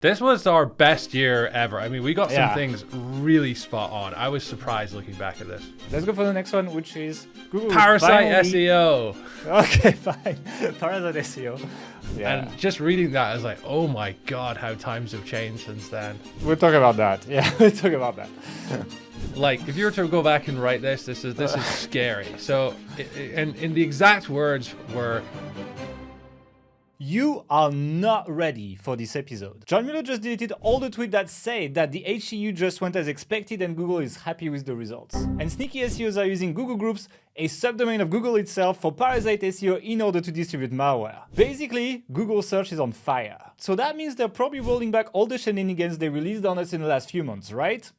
This was our best year ever. I mean, we got some things really spot on. I was surprised looking back at this. Let's go for the next one, which is Google Parasite SEO. Okay, fine. Parasite SEO. Yeah. And just reading that, I was like, oh my God, how times have changed since then. We'll talk about that. Yeah, we'll talk about that. Like, if you were to go back and write this is scary. So, and in the exact words were, you are not ready for this episode. John Mueller just deleted all the tweets that said that the HCU just went as expected and Google is happy with the results. And sneaky SEOs are using Google Groups, a subdomain of Google itself, for Parasite SEO in order to distribute malware. Basically, Google search is on fire. So that means they're probably rolling back all the shenanigans they released on us in the last few months, right?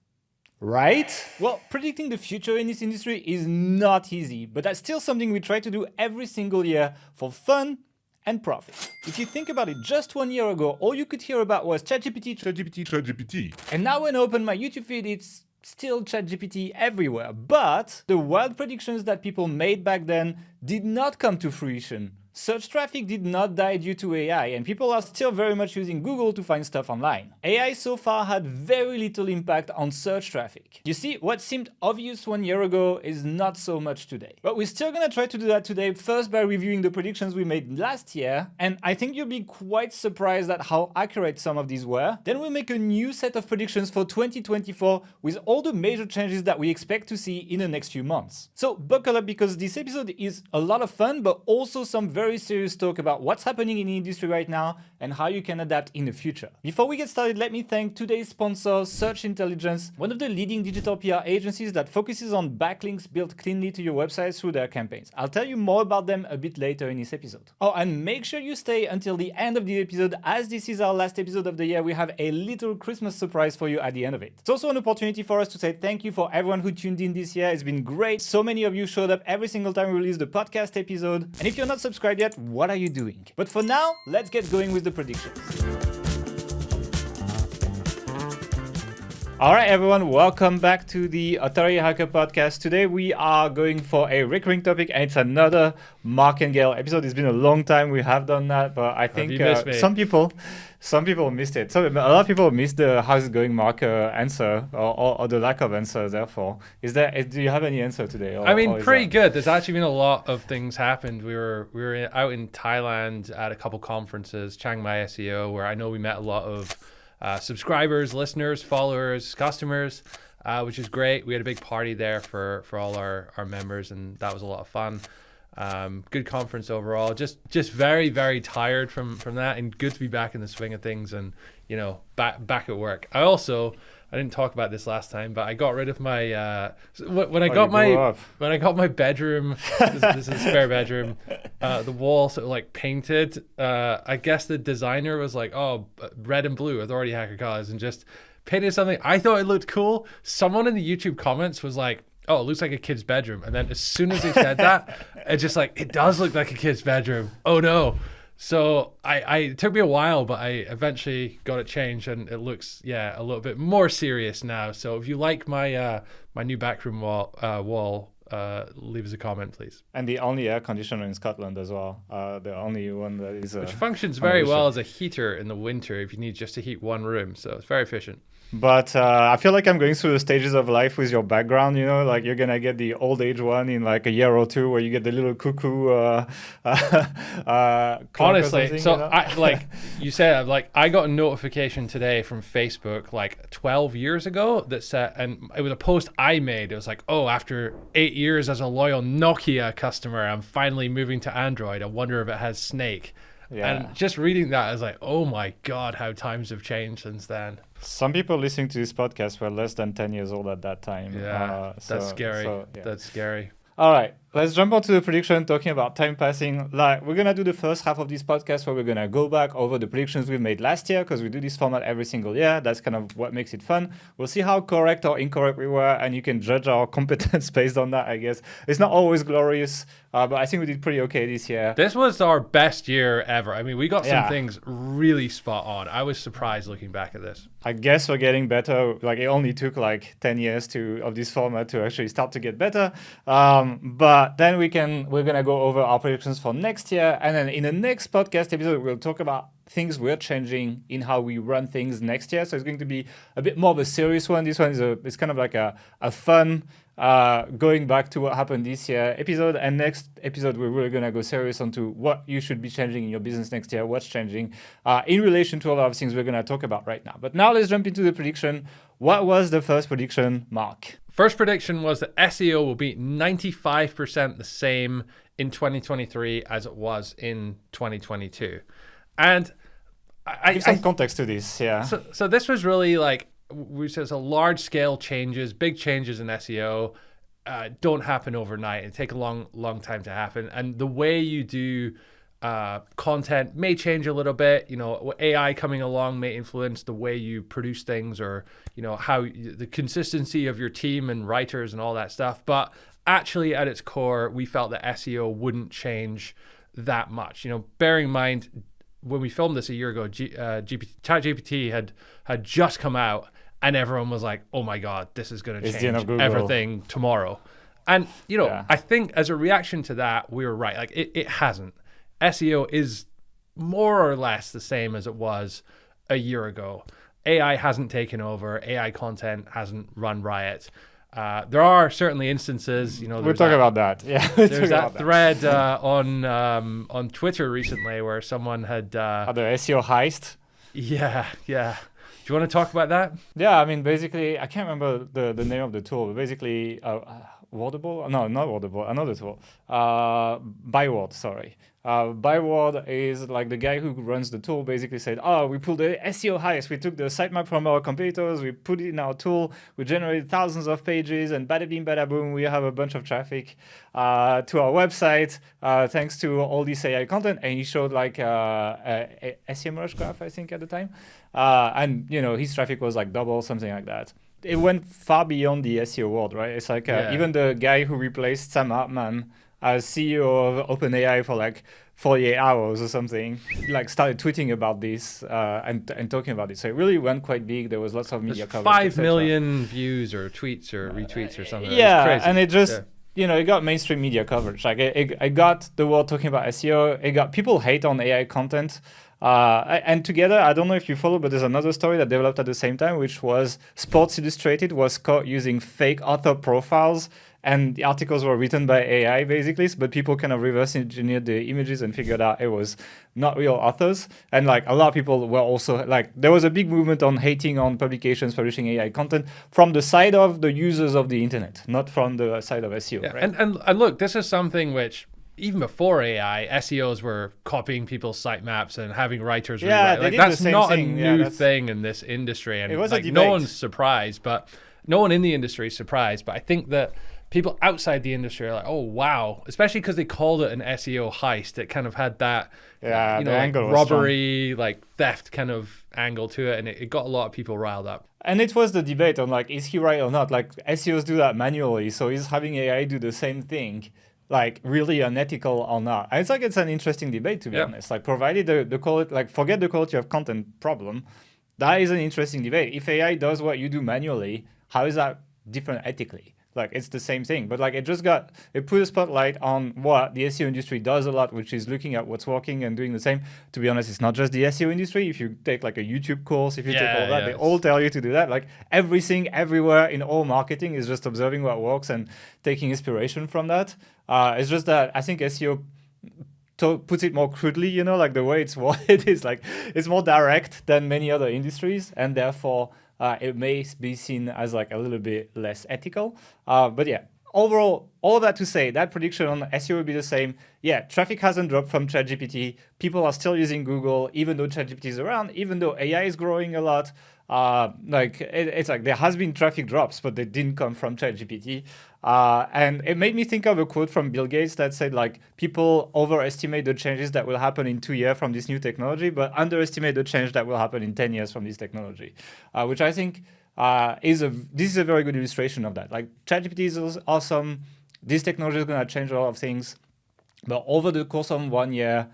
Right? Well, predicting the future in this industry is not easy, but that's still something we try to do every single year for fun and profit. If you think about it, just 1 year ago, all you could hear about was ChatGPT. And now when I open my YouTube feed, it's still ChatGPT everywhere. But the wild predictions that people made back then did not come to fruition. Search traffic did not die due to AI, and people are still very much using Google to find stuff online. AI so far had very little impact on search traffic. You see, what seemed obvious 1 year ago is not so much today. But we're still gonna try to do that today, first by reviewing the predictions we made last year, and I think you'll be quite surprised at how accurate some of these were. Then we'll make a new set of predictions for 2024 with all the major changes that we expect to see in the next few months. So buckle up, because this episode is a lot of fun, but also some very serious talk about what's happening in the industry right now and how you can adapt in the future. Before we get started, let me thank today's sponsor, Search Intelligence, one of the leading digital PR agencies that focuses on backlinks built cleanly to your website through their campaigns. I'll tell you more about them a bit later in this episode. Oh, and make sure you stay until the end of the episode, as this is our last episode of the year. We have a little Christmas surprise for you at the end of it. It's also an opportunity for us to say thank you for everyone who tuned in this year. It's been great. So many of you showed up every single time we released the podcast episode. And if you're not subscribed yet, what are you doing? But for now, let's get going with the predictions. All right, everyone, welcome back to the Authority Hacker podcast. Today we are going for a recurring topic, and it's another Mark and Gael episode. It's been a long time we have done that, but I think some people missed it. So a lot of people missed the "how's it going, Mark" answer, or the lack of answer. Therefore, do you have any answer today? I mean, pretty good. There's actually been a lot of things happened. We were out in Thailand at a couple conferences, Chiang Mai SEO, where I know we met a lot of subscribers, listeners, followers, customers, which is great. We had a big party there for all our members, and that was a lot of fun. Good conference overall. Just very, very tired from that, and good to be back in the swing of things and, you know, back at work. I didn't talk about this last time, but I got rid of my when I got my bedroom. This is a spare bedroom. The wall sort of like painted. I guess the designer was like, "Oh, red and blue, Authority Hacker colors," and just painted something. I thought it looked cool. Someone in the YouTube comments was like, "Oh, it looks like a kid's bedroom," and then as soon as he said that, it does look like a kid's bedroom. Oh no. So it took me a while, but I eventually got it changed, and it looks, a little bit more serious now. So if you like my my new backroom wall, leave us a comment, please. And the only air conditioner in Scotland as well. The only one that is which functions very well as a heater in the winter if you need just to heat one room. So it's very efficient. But I feel like I'm going through the stages of life with your background, you know, like you're going to get the old age one in like a year or two where you get the little cuckoo. Honestly, so you know? You said, I got a notification today from Facebook like 12 years ago that said, and it was a post I made. It was like, oh, after 8 years as a loyal Nokia customer, I'm finally moving to Android. I wonder if it has Snake. Yeah. And just reading that, I was like, oh my God, how times have changed since then. Some people listening to this podcast were less than 10 years old at that time. Yeah, that's scary. That's scary. All right, let's jump onto the prediction, talking about time passing. Like, we're going to do the first half of this podcast where we're going to go back over the predictions we made last year, because we do this format every single year. That's kind of what makes it fun. We'll see how correct or incorrect we were, and you can judge our competence based on that, I guess. It's not always glorious, but I think we did pretty okay this year. This was our best year ever. I mean, we got some things really spot on. I was surprised looking back at this. I guess we're getting better. Like, it only took like 10 years of this format to actually start to get better. But Then we're gonna go over our predictions for next year, and then in the next podcast episode, we'll talk about things we're changing in how we run things next year. So it's going to be a bit more of a serious one. This one is kind of like a fun going back to what happened this year episode. And next episode, we're really gonna go serious onto what you should be changing in your business next year, what's changing in relation to a lot of things we're gonna talk about right now. But now let's jump into the prediction. What was the first prediction, Mark? First prediction was that SEO will be 95% the same in 2023 as it was in 2022. And Give some context to this, yeah. So this was really like, we said, so large scale changes, big changes in SEO don't happen overnight. It take a long time to happen. And the way you do content may change a little bit. You know, AI coming along may influence the way you produce things, or, you know, how the consistency of your team and writers and all that stuff. But actually at its core, we felt that SEO wouldn't change that much. You know, bearing in mind, when we filmed this a year ago, ChatGPT had just come out, and everyone was like, "Oh my God, this is going to change everything tomorrow." And you know, I think as a reaction to that, we were right. Like it hasn't. SEO is more or less the same as it was a year ago. AI hasn't taken over. AI content hasn't run riot. There are certainly instances, you know. We'll talk about that. Yeah, there's that thread on Twitter recently where someone had the SEO heist. Yeah. Do you want to talk about that? Yeah, I mean, basically, I can't remember the name of the tool, but basically, Wordable? No, not Wordable. Another tool. Byword. Sorry. Byword is like the guy who runs the tool basically said, "Oh, we pulled the SEO heist. We took the sitemap from our competitors. We put it in our tool. We generated thousands of pages, and bada bing, bada boom, we have a bunch of traffic to our website thanks to all this AI content." And he showed like a SEMrush graph, I think, at the time, and you know his traffic was like double, something like that. It went far beyond the SEO world, right? It's like even the guy who replaced Sam Altman as CEO of OpenAI for like 48 hours or something, like started tweeting about this and talking about it. So it really went quite big. There was lots of media coverage. 5 million views or tweets or retweets or something. Yeah, crazy. And it just, you know, it got mainstream media coverage. Like it got the world talking about SEO. It got people hate on AI content. And together, I don't know if you follow, but there's another story that developed at the same time, which was Sports Illustrated was caught using fake author profiles, and the articles were written by AI basically, but people kind of reverse engineered the images and figured out it was not real authors. And like a lot of people were also like, there was a big movement on hating on publications publishing AI content from the side of the users of the internet, not from the side of SEO. Yeah. Right? And look, this is something which, even before AI, SEOs were copying people's sitemaps and having writers rewrite. Like, that's not a new thing in this industry. And it was like, no one's surprised, but no one in the industry is surprised. But I think that people outside the industry are like, oh, wow. Especially because they called it an SEO heist. It kind of had that, you know, like robbery, like theft kind of angle to it. And it got a lot of people riled up. And it was the debate on like, is he right or not? Like SEOs do that manually. So is having AI do the same thing like really unethical or not? And it's an interesting debate, to be honest. Like provided the quality, like forget the quality of content problem, that is an interesting debate. If AI does what you do manually, how is that different ethically? Like it's the same thing, but like it put a spotlight on what the SEO industry does a lot, which is looking at what's working and doing the same. To be honest, it's not just the SEO industry. If you take like a YouTube course, if you take all that, they all tell you to do that. Like everything, everywhere in all marketing is just observing what works and taking inspiration from that. It's just that I think SEO puts it more crudely, you know, like the way it's worded is like it's more direct than many other industries, and therefore it may be seen as like a little bit less ethical. But yeah, overall, all of that to say, that prediction on SEO will be the same. Yeah, traffic hasn't dropped from ChatGPT. People are still using Google, even though ChatGPT is around, even though AI is growing a lot. It's like there has been traffic drops, but they didn't come from ChatGPT. And it made me think of a quote from Bill Gates that said like people overestimate the changes that will happen in 2 years from this new technology, but underestimate the change that will happen in 10 years from this technology, which I think this is a very good illustration of that. Like ChatGPT is awesome. This technology is going to change a lot of things, but over the course of 1 year,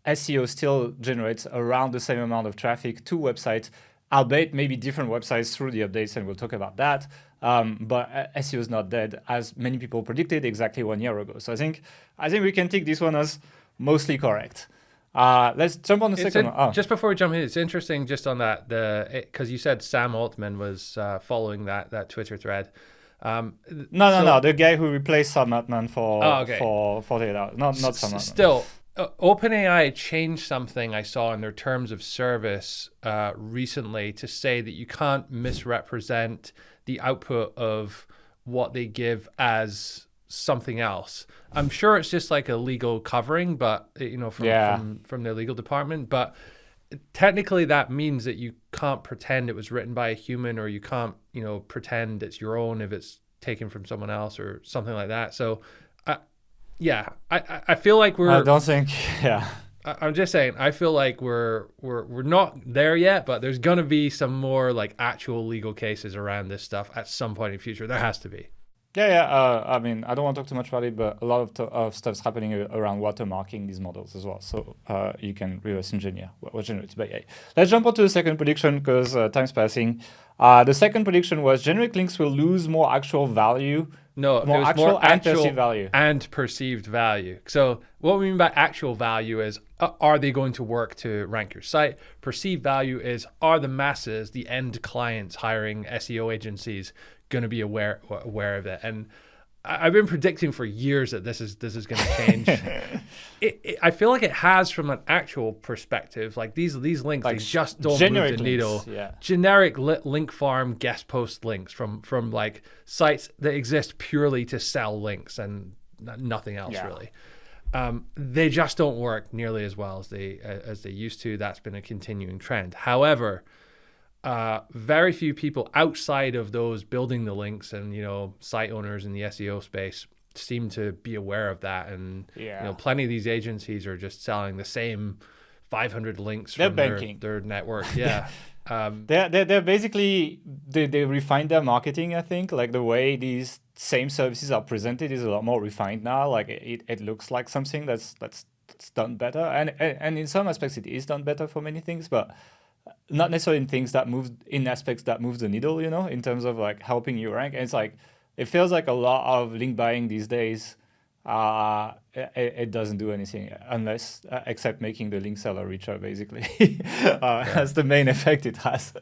SEO still generates around the same amount of traffic to websites albeit maybe different websites through the updates, and we'll talk about that. But SEO is not dead, as many people predicted exactly 1 year ago. So I think we can take this one as mostly correct. Let's jump on the second one. Just before we jump in, it's interesting just on that, because you said Sam Altman was following that Twitter thread. No, the guy who replaced Sam Altman for 48 hours. Not Sam Altman. Still, OpenAI changed something I saw in their terms of service recently to say that you can't misrepresent the output of what they give as something else. I'm sure it's just like a legal covering, but from their legal department. But technically, that means that you can't pretend it was written by a human, or you can't pretend it's your own if it's taken from someone else or something like that. So. I feel like we're. I don't think. Yeah. I'm just saying. I feel like we're not there yet, but there's gonna be some more like actual legal cases around this stuff at some point in the future. There has to be. I mean, I don't want to talk too much about it, but a lot of stuff's happening around watermarking these models as well. So you can reverse engineer what generates by AI. Let's jump on to the second prediction because time's passing. The second prediction was generic links will lose more actual value. No, more actual and perceived value. And perceived value. So what we mean by actual value is, are they going to work to rank your site? Perceived value is, are the masses, the end clients hiring SEO agencies, going to be aware of it? And I've been predicting for years that this is going to change. I feel like it has from an actual perspective. Like these links, like they just don't move the needle. Yeah. Generic link farm guest post links from like sites that exist purely to sell links and nothing else really. They just don't work nearly as well as they used to. That's been a continuing trend. However, very few people outside of those building the links and site owners in the SEO space seem to be aware of that, and plenty of these agencies are just selling the same 500 links from their network. They're basically they refine their marketing. I think like the way these same services are presented is a lot more refined now. Like it looks like something that's done better, and in some aspects it is done better for many things, but not necessarily in aspects that move the needle, in terms of like helping you rank. And it's like, it feels like a lot of link buying these days, it doesn't do anything unless, except making the link seller richer, basically. That's the main effect it has.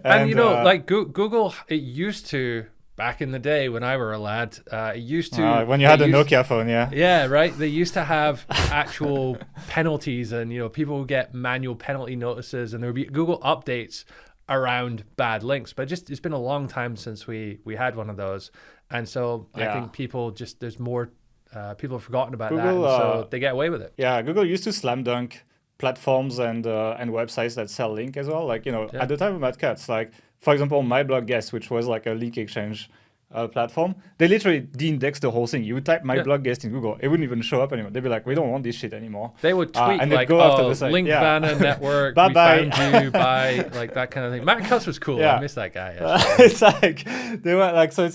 And like Google, it used to, back in the day when I were a lad, it used to... when you had a Nokia phone, yeah. Yeah, right. They used to have actual penalties, and people would get manual penalty notices, and there would be Google updates around bad links. But it's been a long time since we had one of those. And so I think people there's more... people have forgotten about Google, that, and so they get away with it. Yeah, Google used to slam dunk platforms and websites that sell link as well. Like, at the time of Mad Cats, like, for example, My Blog Guest, which was like a link exchange platform, they literally de-indexed the whole thing. You would type My Blog Guest in Google, it wouldn't even show up anymore. They'd be like, we don't want this shit anymore. They would tweet and like, go after the site. Link Vanna Network, we found you, bye, like that kind of thing. Matt Cuss was cool. I miss that guy. It's like, they were like, so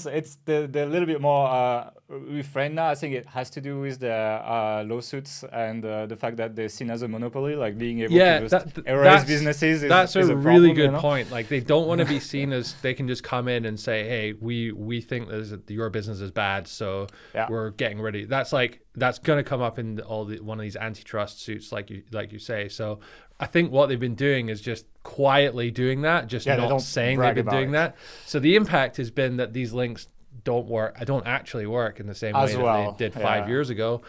they're a little bit more refrained now. I think it has to do with their lawsuits and the fact that they're seen as a monopoly, like being able to just erase businesses. That's a really problem, good point. Like they don't want to be seen as, they can just come in and say, hey, we think your business is bad, so we're getting rid of it. That's going to come up in one of these antitrust suits, like you say. So I think what they've been doing is just quietly doing that, just not saying they've been doing that. So the impact has been that these links don't actually work in the same way that they did 5 years ago.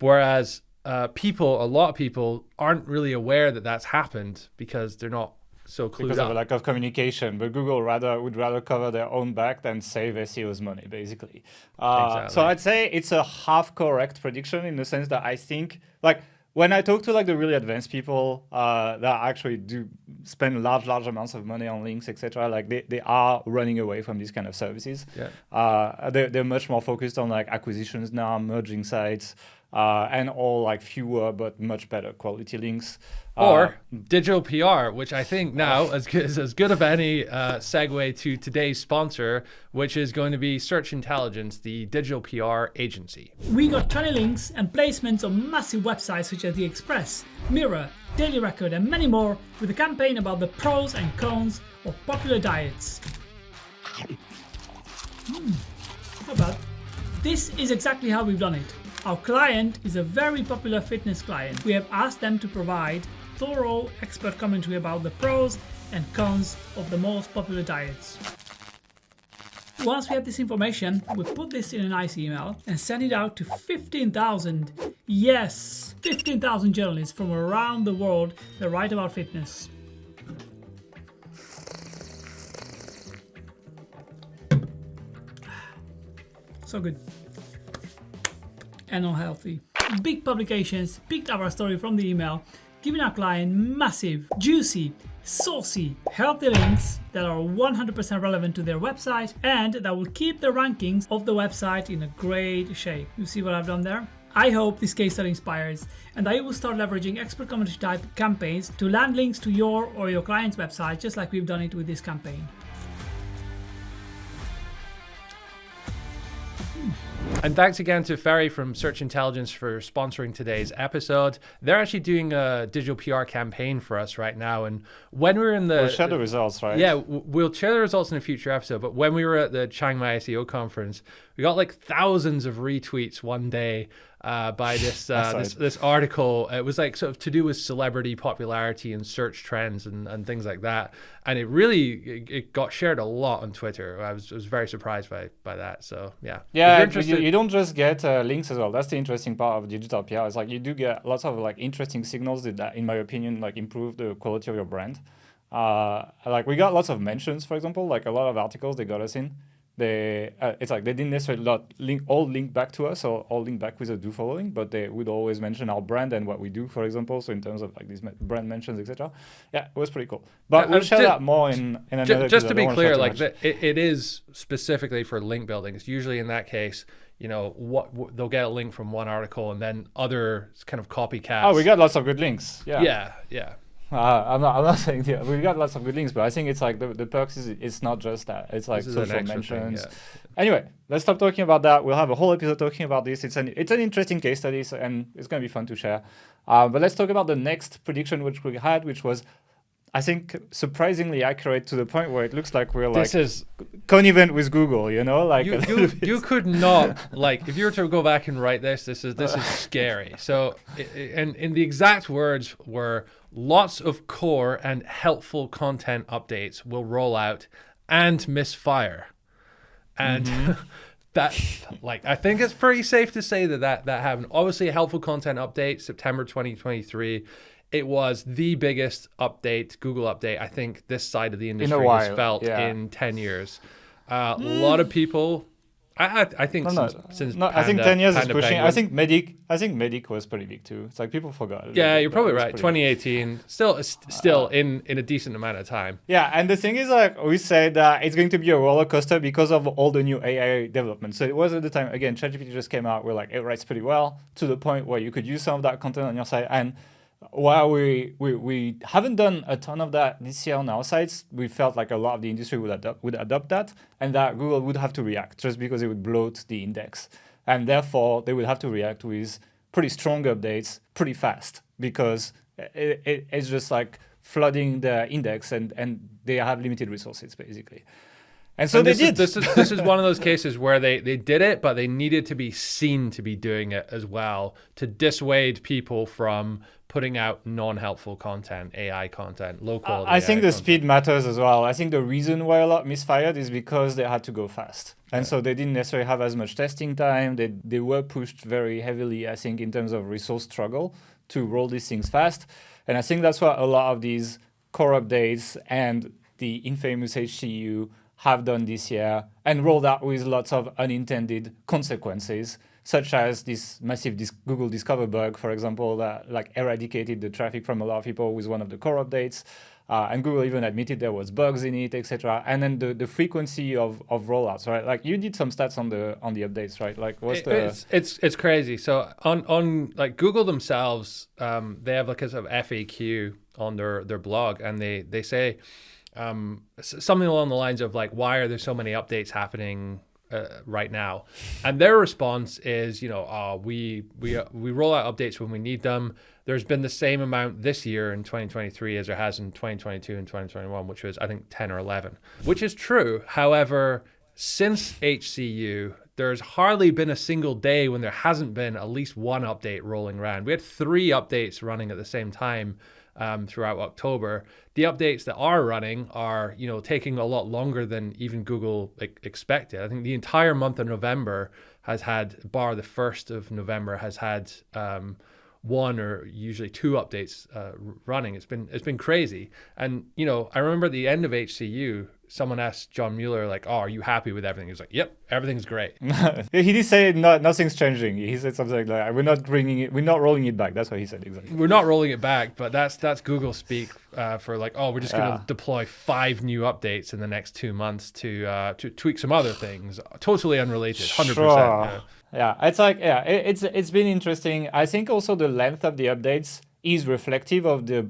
Whereas a lot of people aren't really aware that that's happened because they're not so clued because up. of a lack of communication. But Google would rather cover their own back than save SEO's money, basically. Exactly. So I'd say it's a half correct prediction in the sense that I think, like, when I talk to like the really advanced people that actually do spend large amounts of money on links, etc., like they are running away from these kind of services. They're much more focused on like acquisitions now, merging sites, and all like fewer but much better quality links. Or digital PR, which I think now is as good of any segue to today's sponsor, which is going to be Search Intelligence, the digital PR agency. We got 20 links and placements on massive websites such as The Express, Mirror, Daily Record, and many more, with a campaign about the pros and cons of popular diets. Not bad. This is exactly how we've done it. Our client is a very popular fitness client. We have asked them to provide thorough expert commentary about the pros and cons of the most popular diets. Once we have this information, we put this in a nice email and send it out to 15,000, yes, 15,000 journalists from around the world that write about fitness. So good. And unhealthy. Big publications picked up our story from the email, giving our client massive, juicy, saucy, healthy links that are 100% relevant to their website and that will keep the rankings of the website in a great shape. You see what I've done there? I hope this case study inspires and that you will start leveraging expert commentary type campaigns to land links to your or your client's website, just like we've done it with this campaign. And thanks again to Ferry from Search Intelligence for sponsoring today's episode. They're actually doing a digital PR campaign for us right now. And when we were in the... We'll share the results, right? Yeah, we'll share the results in a future episode. But when we were at the Chiang Mai SEO conference, we got like thousands of retweets one day by this article. It was like sort of to do with celebrity popularity and search trends and things like that. And it got shared a lot on Twitter. I was very surprised by that. So yeah. Yeah, you don't just get links as well. That's the interesting part of digital PR. It's like you do get lots of like interesting signals that, in my opinion, like improve the quality of your brand. Like we got lots of mentions, for example, like a lot of articles they got us in. It's like they didn't necessarily link back to us or all link back with a do following, but they would always mention our brand and what we do, for example. So in terms of like these brand mentions, etc. Yeah, it was pretty cool. But we'll share that more in another. Just to be clear, like it is specifically for link building. It's usually in that case, you know, they'll get a link from one article and then other kind of copycats. Oh, we got lots of good links. Yeah. Yeah. I'm not saying we got lots of good links, but I think it's like the perks is it's not just that. It's like social mentions. Thing, yeah. Anyway, let's stop talking about that. We'll have a whole episode talking about this. It's an interesting case study, and it's going to be fun to share. But let's talk about the next prediction which we had, which was, I think, surprisingly accurate to the point where it looks like we're like connivant with Google, you know, like you could not like if you were to go back and write this is scary. So and the exact words were lots of core and helpful content updates will roll out and misfire, and that like I think it's pretty safe to say that happened. Obviously, a helpful content update, September 2023. It was the biggest update, Google update, I think this side of the industry has felt in 10 years. A lot of people, I think since Panda, I think 10 years is pushing. Penguin. I think Medic was pretty big too. It's like people forgot. Yeah, you're probably right. 2018, still in a decent amount of time. Yeah, and the thing is, like we said, it's going to be a roller coaster because of all the new AI development. So it was at the time, again, ChatGPT just came out. We're like, it writes pretty well to the point where you could use some of that content on your site. And while we haven't done a ton of that this year on our sites, we felt like a lot of the industry would adopt that, and that Google would have to react just because it would bloat the index, and therefore they would have to react with pretty strong updates pretty fast because it's just like flooding the index, and they have limited resources basically. And so they did. This is one of those cases where they did it, but they needed to be seen to be doing it as well to dissuade people from putting out non-helpful content, AI content, low quality. I think the speed matters as well. I think the reason why a lot misfired is because they had to go fast. And so they didn't necessarily have as much testing time. They were pushed very heavily, I think, in terms of resource struggle to roll these things fast. And I think that's what a lot of these core updates and the infamous HCU have done this year and rolled out with lots of unintended consequences, such as this massive Google Discover bug, for example, that like eradicated the traffic from a lot of people with one of the core updates. And Google even admitted there was bugs in it, etc. And then the frequency of rollouts, right? Like you did some stats on the updates, right? Like what's it's crazy. So on like Google themselves, they have like a sort of FAQ on their blog, and they say something along the lines of like, why are there so many updates happening right now? And their response is, we roll out updates when we need them. There's been the same amount this year in 2023 as there has in 2022 and 2021, which was I think 10 or 11, which is true. However, since HCU, there's hardly been a single day when there hasn't been at least one update rolling around. We had 3 updates running at the same time throughout October. The updates that are running are, taking a lot longer than even Google expected. I think the entire month of November has had, bar the 1st of November, has had 1 or usually 2 updates running. It's been crazy. And I remember at the end of HCU, someone asked John Mueller, like, "Oh, are you happy with everything?" He was like, "Yep, everything's great." He did say nothing's changing. He said something like, we're not rolling it back. That's what he said exactly. We're not rolling it back, but that's Google speak for like, oh, we're just going to deploy 5 new updates in the next 2 months to tweak some other things, totally unrelated, 100%. Sure. Yeah, it's like, it's been interesting. I think also the length of the updates is reflective of the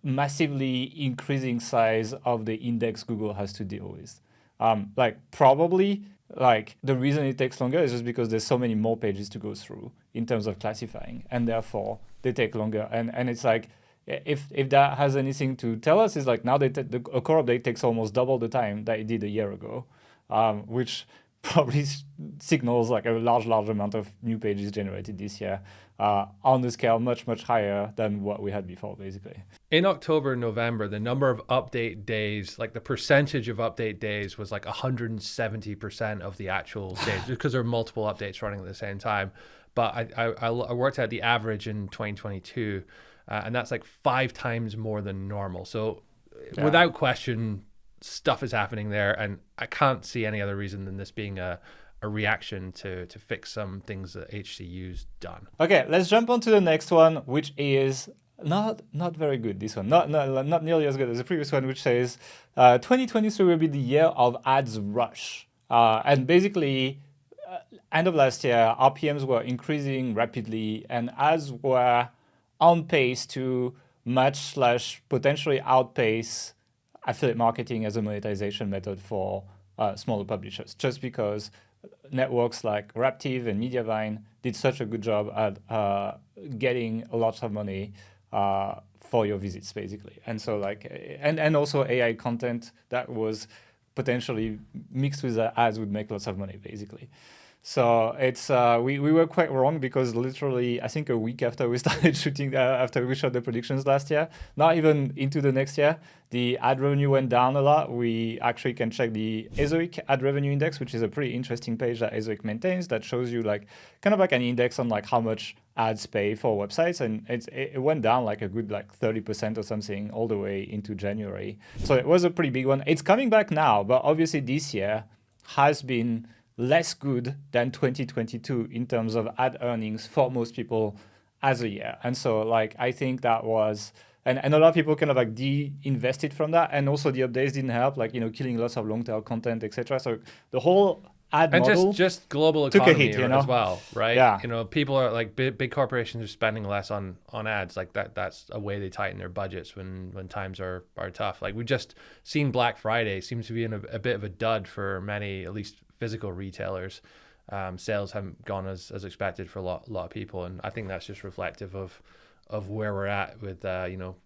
massively increasing size of the index Google has to deal with. Probably the reason it takes longer is just because there's so many more pages to go through in terms of classifying, and therefore they take longer. And it's like, if that has anything to tell us, is like now a core update takes almost double the time that it did a year ago, which probably signals like a large amount of new pages generated this year on the scale much higher than what we had before, basically. In October and November, the number of update days, like the percentage of update days was like 170% of the actual days, because there are multiple updates running at the same time. But I worked out the average in 2022, and that's like 5 times more than normal. So without question, stuff is happening there, and I can't see any other reason than this being a reaction to fix some things that HCU's done. Okay, let's jump on to the next one, which is not very good. This one, not nearly as good as the previous one, which says 2023 will be the year of ads rush. And basically, end of last year, RPMs were increasing rapidly, and ads were on pace to match / potentially outpace affiliate marketing as a monetization method for smaller publishers, just because networks like Raptive and Mediavine did such a good job at getting a lot of money for your visits, basically. And so and also AI content that was potentially mixed with the ads would make lots of money, basically. So it's we were quite wrong, because literally I think a week after we started shooting, after we shot the predictions last year, not even into the next year, the ad revenue went down a lot. We actually can check the Ezoic ad revenue index, which is a pretty interesting page that Ezoic maintains that shows you kind of an index on how much ads pay for websites, and it went down a good 30% or something all the way into January. So it was a pretty big one. It's coming back now, but obviously this year has been less good than 2022 in terms of ad earnings for most people as a year. And so I think that was, and a lot of people kind of de-invested from that. And also the updates didn't help, killing lots of long tail content, etc. So the whole ad model and just global took economy a hit, as well, right? Yeah. People are big corporations are spending less on ads. That's a way they tighten their budgets when times are tough. We just seen Black Friday seems to be in a bit of a dud for many, at least physical retailers. Sales haven't gone as expected for a lot of people, and I think that's just reflective of where we're at with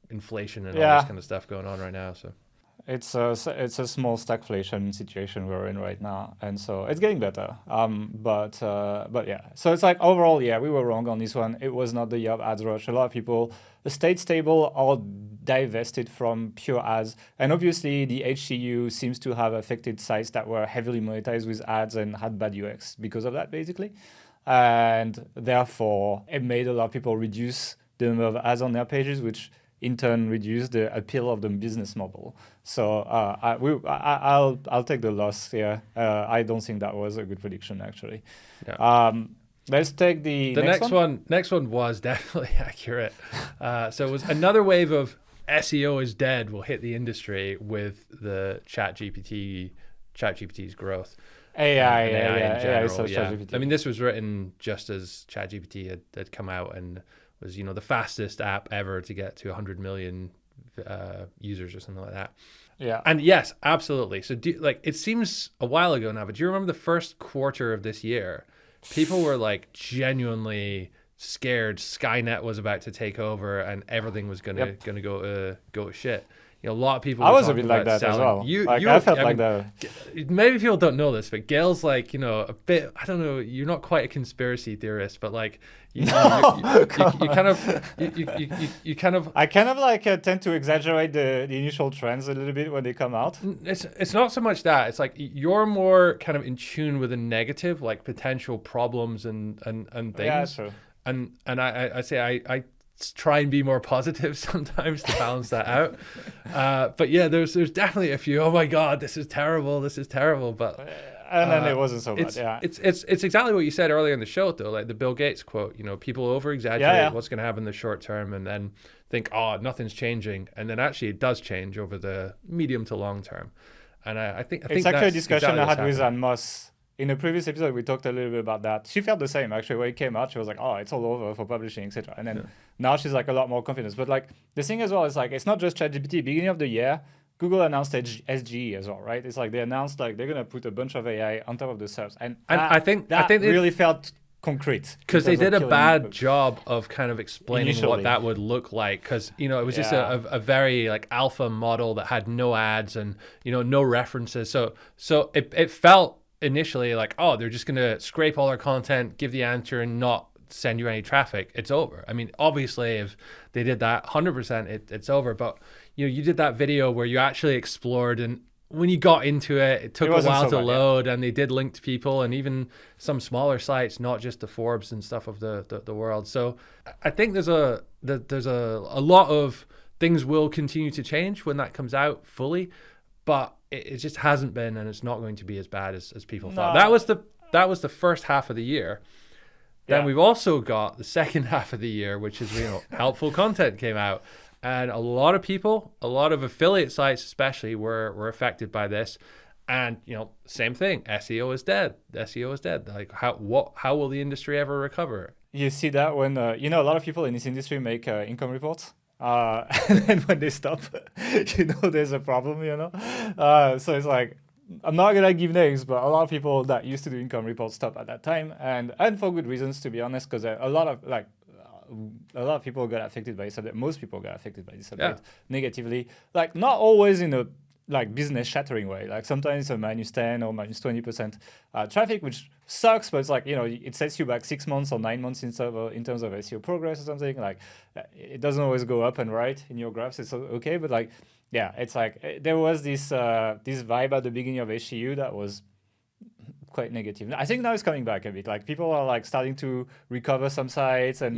inflation and all this kind of stuff going on right now. So it's a small stagflation situation we're in right now, and so it's getting better. But yeah, so it's overall, we were wrong on this one. It was not the year of ads rush. A lot of people stayed stable or divested from pure ads, and obviously the HCU seems to have affected sites that were heavily monetized with ads and had bad UX because of that, basically, and therefore it made a lot of people reduce the number of ads on their pages, which in turn reduce the appeal of the business model. So I'll take the loss here. I don't think that was a good prediction, actually. Yeah. Let's take the next one. Next one was definitely accurate. So it was another wave of SEO is dead will hit the industry with the ChatGPT's growth. AI in general. so Yeah. ChatGPT. I mean, this was written just as ChatGPT had come out and was, the fastest app ever to get to 100 million users or something like that. Yeah. And yes, absolutely. So it seems a while ago now, but do you remember the first quarter of this year? People were like genuinely scared Skynet was about to take over and everything was gonna go to shit. A lot of people. I was a bit like that as well. I felt like that. Maybe people don't know this, but Gail's like, a bit. I don't know. You're not quite a conspiracy theorist, but like, you kind of. I kind of like tend to exaggerate the initial trends a little bit when they come out. It's not so much that. It's like you're more kind of in tune with the negative, like potential problems and things. Yeah, true. And I say I try and be more positive sometimes to balance that out. But yeah, there's definitely a few, oh my God, this is terrible. But and then it wasn't so bad. Yeah. It's exactly what you said earlier in the show though, like the Bill Gates quote, people over exaggerate what's going to happen in the short term and then think, oh, nothing's changing. And then actually it does change over the medium to long term. And I think it's actually a discussion exactly I had with Anne Moss. In a previous episode, we talked a little bit about that. She felt the same, actually. When it came out, she was like, oh, it's all over for publishing, etc. And then now she's like a lot more confident. But like the thing as well is like, it's not just ChatGPT. Beginning of the year, Google announced SGE as well, right? It's like they announced like they're going to put a bunch of AI on top of the search. And I think really felt concrete. Because they did a bad job of kind of explaining what that would look like. Because, it was just a very like alpha model that had no ads and, no references. So it felt initially like, oh, they're just going to scrape all our content, give the answer and not send you any traffic. It's over. I mean, obviously if they did that 100%, it's over. But, you did that video where you actually explored and when you got into it, it took a while to load and they did link to people and even some smaller sites, not just the Forbes and stuff of the world. So I think there's a lot of things will continue to change when that comes out fully, but it just hasn't been, and it's not going to be as bad as people thought. That was the first half of the year. Then we've also got the second half of the year, which is helpful content came out, and a lot of affiliate sites especially were affected by this. And same thing, SEO is dead. Like how will the industry ever recover? You see that when a lot of people in this industry make income reports. And then when they stop, there's a problem, So it's like, I'm not going to give names, but a lot of people that used to do income reports stop at that time. And for good reasons, to be honest, because a lot of people got affected by this subject. Most people got affected by this subject negatively. Like not always in a business shattering way. Like sometimes it's a -10 or -20% traffic, which sucks, but it's like, it sets you back 6 months or 9 months in terms of SEO progress or something. Like it doesn't always go up and right in your graphs. It's okay. But like, it's like there was this vibe at the beginning of SEO that was quite negative. I think now it's coming back a bit. Like people are like starting to recover some sites and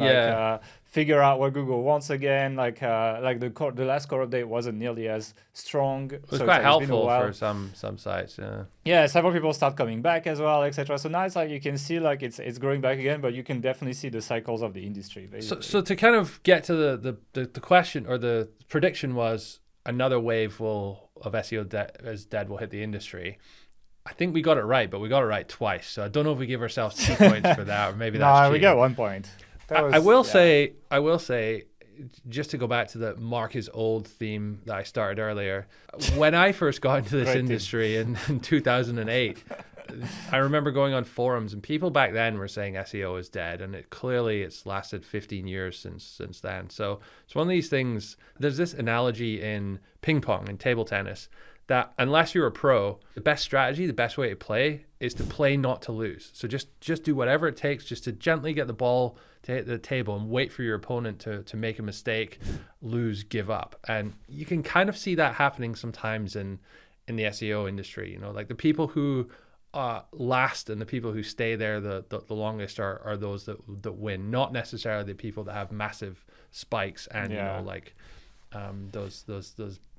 figure out what Google wants again. Like the last core update wasn't nearly as strong. It was quite helpful for some sites. Yeah, several people start coming back as well, etc. So now it's like you can see like it's growing back again, but you can definitely see the cycles of the industry. So to kind of get to the question or the prediction was another wave of SEO as dead will hit the industry. I think we got it right, but we got it right twice. So I don't know if we give ourselves 2 points for that, or maybe that's cheating. We got 1 point. I will say, just to go back to the Mark is old theme that I started earlier. When I first got into this industry in 2008, I remember going on forums and people back then were saying SEO is dead, and it's lasted 15 years since then. So it's one of these things. There's this analogy in ping pong and table tennis that unless you're a pro, the best strategy, the best way to play is to play not to lose. So just do whatever it takes just to gently get the ball to hit the table and wait for your opponent to make a mistake, lose, give up. And you can kind of see that happening sometimes in the SEO industry. Like the people who last and the people who stay there the longest are those that win, not necessarily the people that have massive spikes and those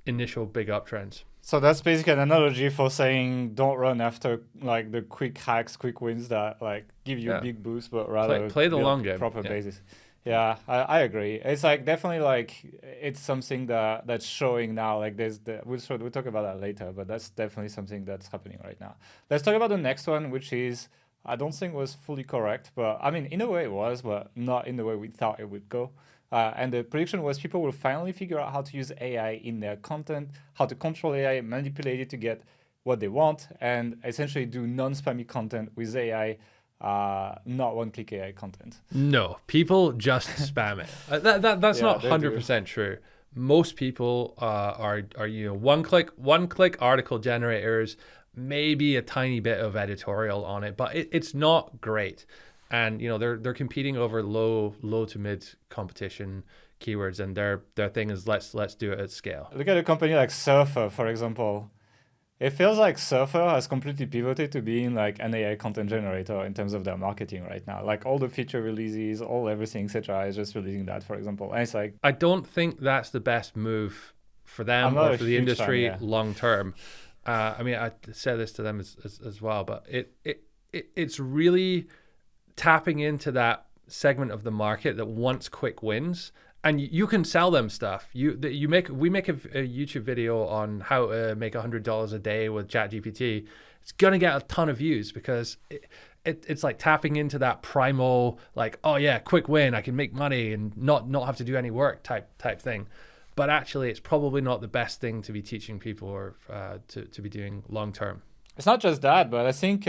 initial big uptrends. So that's basically an analogy for saying don't run after like the quick hacks, quick wins that like give you a big boost, but rather play the long game. Proper basis. Yeah, I agree. It's like definitely like it's something that's showing now. Like we'll talk about that later, but that's definitely something that's happening right now. Let's talk about the next one, which is I don't think was fully correct, but I mean in a way it was, but not in the way we thought it would go. And the prediction was people will finally figure out how to use AI in their content, how to control AI, manipulate it to get what they want, and essentially do non-spammy content with AI. Not one-click AI content. No, people just spam it. That's not 100% true. Most people are one click article generators, maybe a tiny bit of editorial on it, but it's not great. And they're competing over low to mid competition keywords, and their thing is let's do it at scale. Look at a company like Surfer, for example. It feels like Surfer has completely pivoted to being like an AI content generator in terms of their marketing right now. Like all the feature releases, everything, etc. is just releasing that, for example. And it's like I don't think that's the best move for them or for the industry long term. I mean, I said this to them as well, but it's really tapping into that segment of the market that wants quick wins. And you can sell them stuff. We make a YouTube video on how to make $100 a day with ChatGPT. It's gonna get a ton of views because it's like tapping into that primal, like, oh yeah, quick win, I can make money and not have to do any work type thing. But actually, it's probably not the best thing to be teaching people or to be doing long term. It's not just that, but I think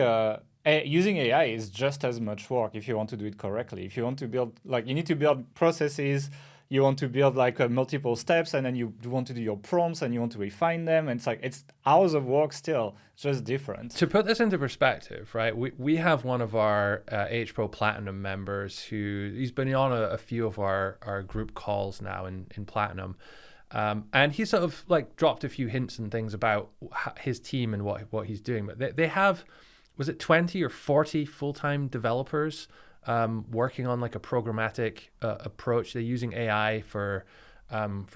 using AI is just as much work if you want to do it correctly. If you want to build, like, you need to build processes. You want to build like multiple steps, and then you want to do your prompts and you want to refine them. And it's hours of work still, just different. To put this into perspective, right? We have one of our H Pro Platinum members he's been on a few of our group calls now in Platinum. And he sort of like dropped a few hints and things about his team and what he's doing. But they have, was it 20 or 40 full-time developers working on like a programmatic approach. They're using AI for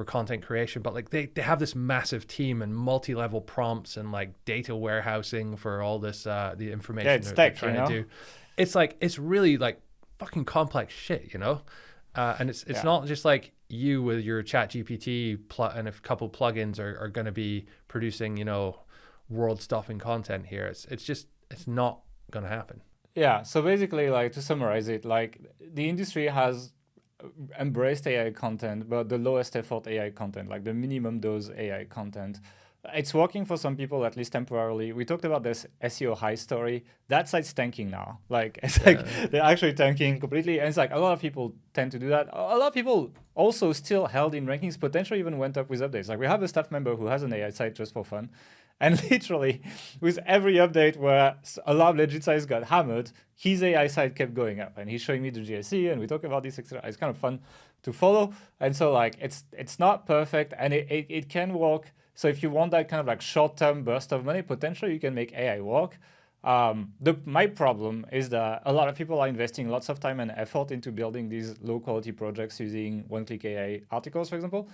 content creation, but like they have this massive team and multi-level prompts and like data warehousing for all this the information they're trying to do. It's like it's really like fucking complex shit, and it's not just like you with your ChatGPT and a couple plugins are going to be producing world-stopping content here. It's not going to happen. Yeah, so basically, like, to summarize it, like, the industry has embraced AI content, but the lowest effort AI content, like the minimum dose AI content. It's working for some people, at least temporarily. We talked about this SEO high story. That site's tanking now. Like, it's like they're actually tanking completely. And it's like a lot of people tend to do that. A lot of people also still held in rankings, potentially even went up with updates. Like, we have a staff member who has an AI site just for fun. And literally, with every update where a lot of legit sites got hammered, his AI site kept going up. And he's showing me the GSE, and we talk about this, etc. It's kind of fun to follow. And so, like, it's not perfect, and it can work. So if you want that kind of like short-term burst of money, potentially you can make AI work. My problem is that a lot of people are investing lots of time and effort into building these low-quality projects using one-click AI articles, for example.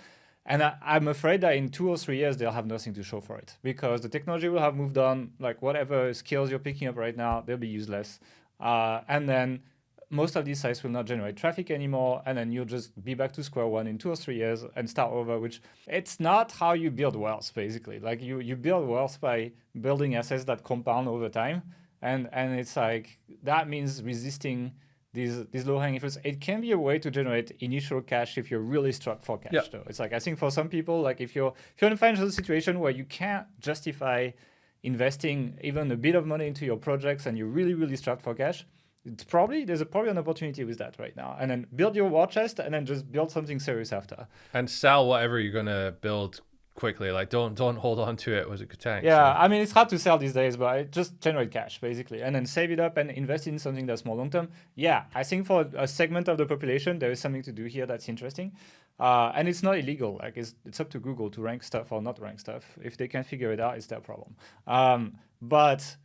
And I'm afraid that in 2 or 3 years, they'll have nothing to show for it because the technology will have moved on. Like whatever skills you're picking up right now, they'll be useless. And then most of these sites will not generate traffic anymore. And then you'll just be back to square one in 2 or 3 years and start over, which it's not how you build wealth, basically. Like you build wealth by building assets that compound over time. And it's like, that means resisting these low-hanging fruits. It can be a way to generate initial cash if you're really struck for cash, though. It's like, I think for some people, like if you're in a financial situation where you can't justify investing even a bit of money into your projects and you're really, really strapped for cash, there's probably an opportunity with that right now. And then build your war chest and then just build something serious after. And sell whatever you're going to build quickly. Like don't hold on to it as a good tank. Yeah, so. I mean, it's hard to sell these days, but it just generate cash basically, and then save it up and invest in something that's more long term. Yeah, I think for a segment of the population, there is something to do here that's interesting, and it's not illegal. Like it's up to Google to rank stuff or not rank stuff. If they can't figure it out, it's their problem. But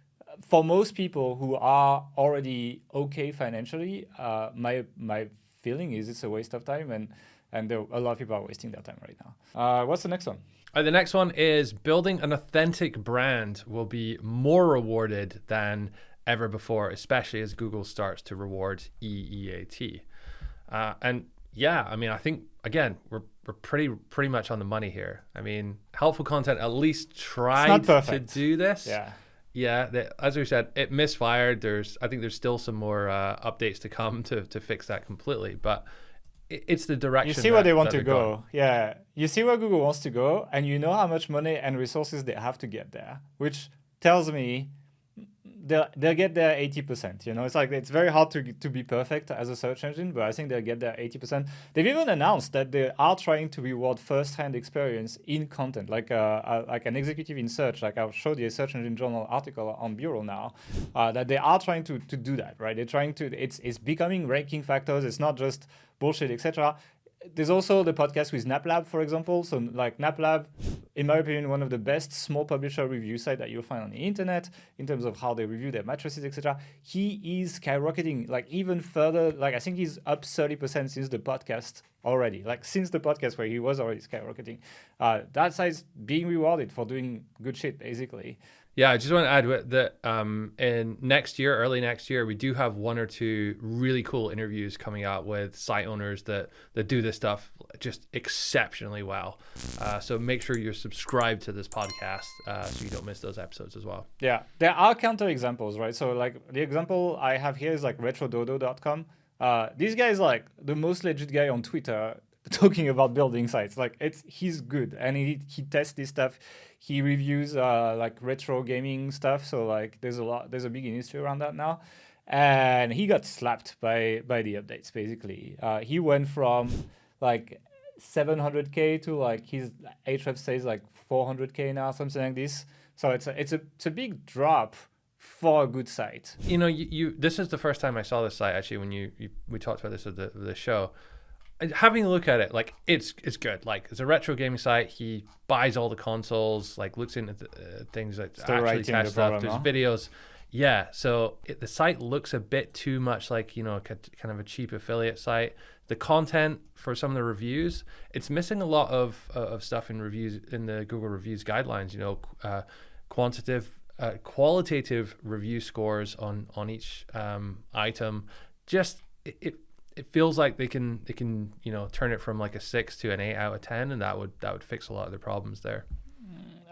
for most people who are already okay financially, my feeling is it's a waste of time, and a lot of people are wasting their time right now. What's the next one? The next one is building an authentic brand will be more rewarded than ever before, especially as Google starts to reward EEAT. And Yeah, I mean, I think again we're pretty much on the money here. I mean, helpful content at least tried to do this. Yeah. As we said, it misfired. I think there's still some more updates to come to fix that completely. But it's the direction. You see where they want to go. Yeah, you see where Google wants to go, and you know how much money and resources they have to get there, which tells me they'll get there 80%. You know, it's like it's very hard to be perfect as a search engine, but I think they'll get there 80%. They've even announced that they are trying to reward first-hand experience in content, like an executive in search. Like I'll show you a Search Engine Journal article on Bureau now, that they are trying to do that, right? They're trying to. It's becoming ranking factors. It's not just bullshit, etc. There's also the podcast with NapLab, for example. So like NapLab, in my opinion, one of the best small publisher review site that you'll find on the internet in terms of how they review their matrices, etc. He is skyrocketing like even further. Like I think he's up 30% since the podcast already. Like since the podcast where he was already skyrocketing. That site's being rewarded for doing good shit, basically. Yeah, I just want to add that in early next year, we do have 1 or 2 really cool interviews coming out with site owners that do this stuff just exceptionally well. So make sure you're subscribed to this podcast so you don't miss those episodes as well. Yeah, there are counter examples, right? So like the example I have here is like retrododo.com. This guy is like the most legit guy on Twitter talking about building sites. Like he's good and he tests this stuff. He reviews like retro gaming stuff. So like there's a big industry around that now. And he got slapped by the updates basically. He went from like 700K to like his Ahrefs says like 400K now, something like this. So it's a big drop for a good site. You know, you this is the first time I saw this site actually when we talked about this at the show. Having a look at it, like it's good. Like it's a retro gaming site. He buys all the consoles, like looks into things like actually test stuff. There's videos. Yeah, so the site looks a bit too much like, you know, kind of a cheap affiliate site. The content for some of the reviews, it's missing a lot of stuff in reviews in the Google Reviews guidelines. You know, qualitative review scores on each item. Just it feels like they can you know turn it from like a 6 to an 8 out of 10, and that would fix a lot of the problems there.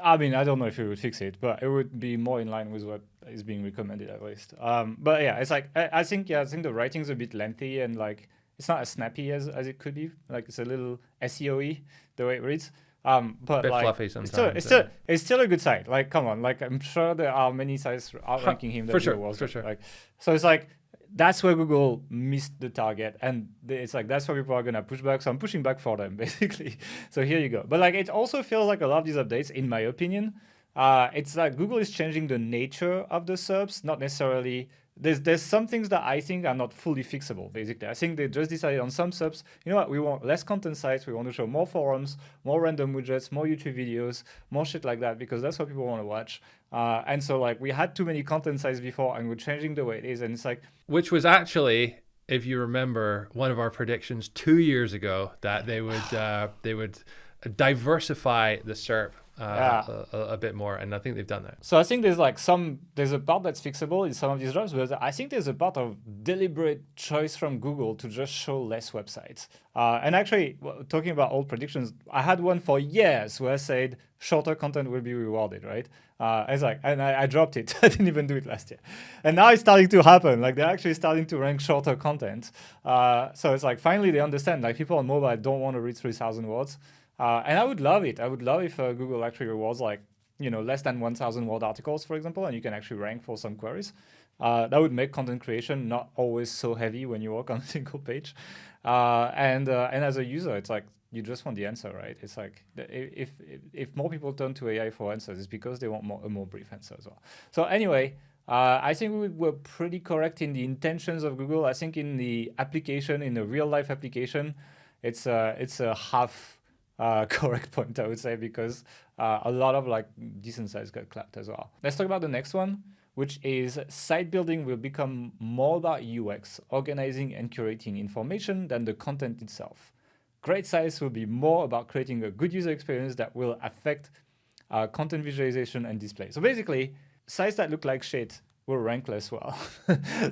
I mean, I don't know if it would fix it, but it would be more in line with what is being recommended at least. But yeah, it's like I think the writing's a bit lengthy and like it's not as snappy as it could be. Like it's a little SEO-y the way it reads. But bit like fluffy sometimes. It's still a good site. Like come on, like I'm sure there are many sites outranking him. For sure. Like, so it's like. That's where Google missed the target, and it's like that's where people are gonna push back. So I'm pushing back for them, basically. So here you go. But like, it also feels like a lot of these updates, in my opinion, it's like Google is changing the nature of the SERPs, not necessarily. There's some things that I think are not fully fixable. Basically, I think they just decided on some SERPs. You know what? We want less content sites. We want to show more forums, more random widgets, more YouTube videos, more shit like that because that's what people want to watch. And so like we had too many content sites before, and we're changing the way it is. And it's like, which was actually, if you remember, one of our predictions 2 years ago that they would diversify the SERP. A bit more, and I think they've done that. So I think there's a part that's fixable in some of these drops, but I think there's a part of deliberate choice from Google to just show less websites. And actually, talking about old predictions, I had one for years where I said shorter content will be rewarded, right? It's like, and I dropped it. I didn't even do it last year. And now it's starting to happen. Like they're actually starting to rank shorter content. So it's like, finally they understand, like people on mobile don't want to read 3,000 words. And I would love it. I would love if Google actually rewards like, you know, less than 1,000 word articles, for example, and you can actually rank for some queries. That would make content creation not always so heavy when you work on a single page. And as a user, it's like, you just want the answer, right? It's like, if more people turn to AI for answers, it's because they want a more brief answer as well. So anyway, I think we were pretty correct in the intentions of Google. I think in the application, in the real life application, it's a half correct point, I would say, because a lot of like decent sites got clapped as well. Let's talk about the next one, which is site building will become more about UX, organizing and curating information than the content itself. Great sites will be more about creating a good user experience that will affect content visualization and display. So basically, sites that look like shit will rank less well.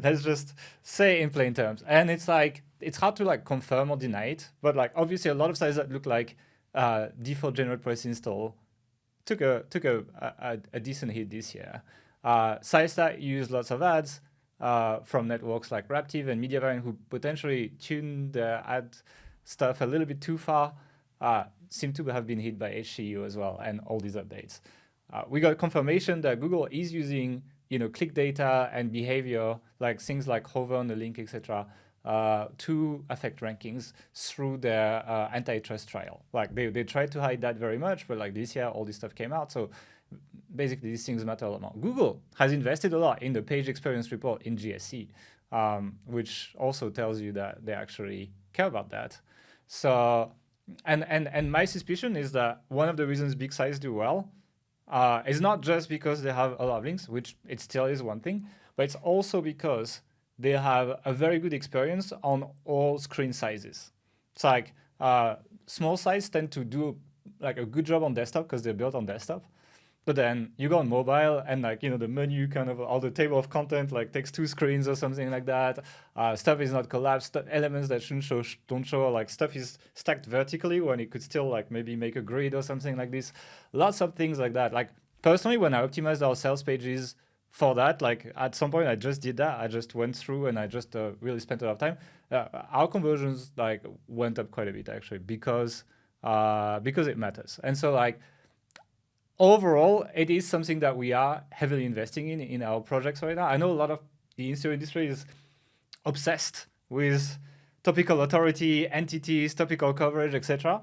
Let's just say in plain terms. And it's like, it's hard to like confirm or deny it, but like obviously a lot of sites that look like default general press install took a decent hit this year. Sites that use lots of ads from networks like Raptive and Mediavine, who potentially tune their ad stuff a little bit too far, seem to have been hit by HCU as well, and all these updates. We got confirmation that Google is using, click data and behavior, like things like hover on the link, etc., to affect rankings through their antitrust trial. Like they tried to hide that very much, but like this year, all this stuff came out. So basically, these things matter a lot more. Google has invested a lot in the page experience report in GSC, which also tells you that they actually care about that. So, and my suspicion is that one of the reasons big sites do well is not just because they have a lot of links, which it still is one thing, but it's also because they have a very good experience on all screen sizes. It's like small sites tend to do like a good job on desktop because they're built on desktop. But then you go on mobile and like, the menu kind of, or the table of content like takes 2 screens or something like that. Stuff is not collapsed. Elements that shouldn't show don't show. Like stuff is stacked vertically when it could still like maybe make a grid or something like this. Lots of things like that. Like personally, when I optimized our sales pages for that, like at some point I just did that. I just went through and I just really spent a lot of time. Our conversions like went up quite a bit actually because it matters. And so like, overall, it is something that we are heavily investing in our projects right now. I know a lot of the SEO industry is obsessed with topical authority, entities, topical coverage, etc.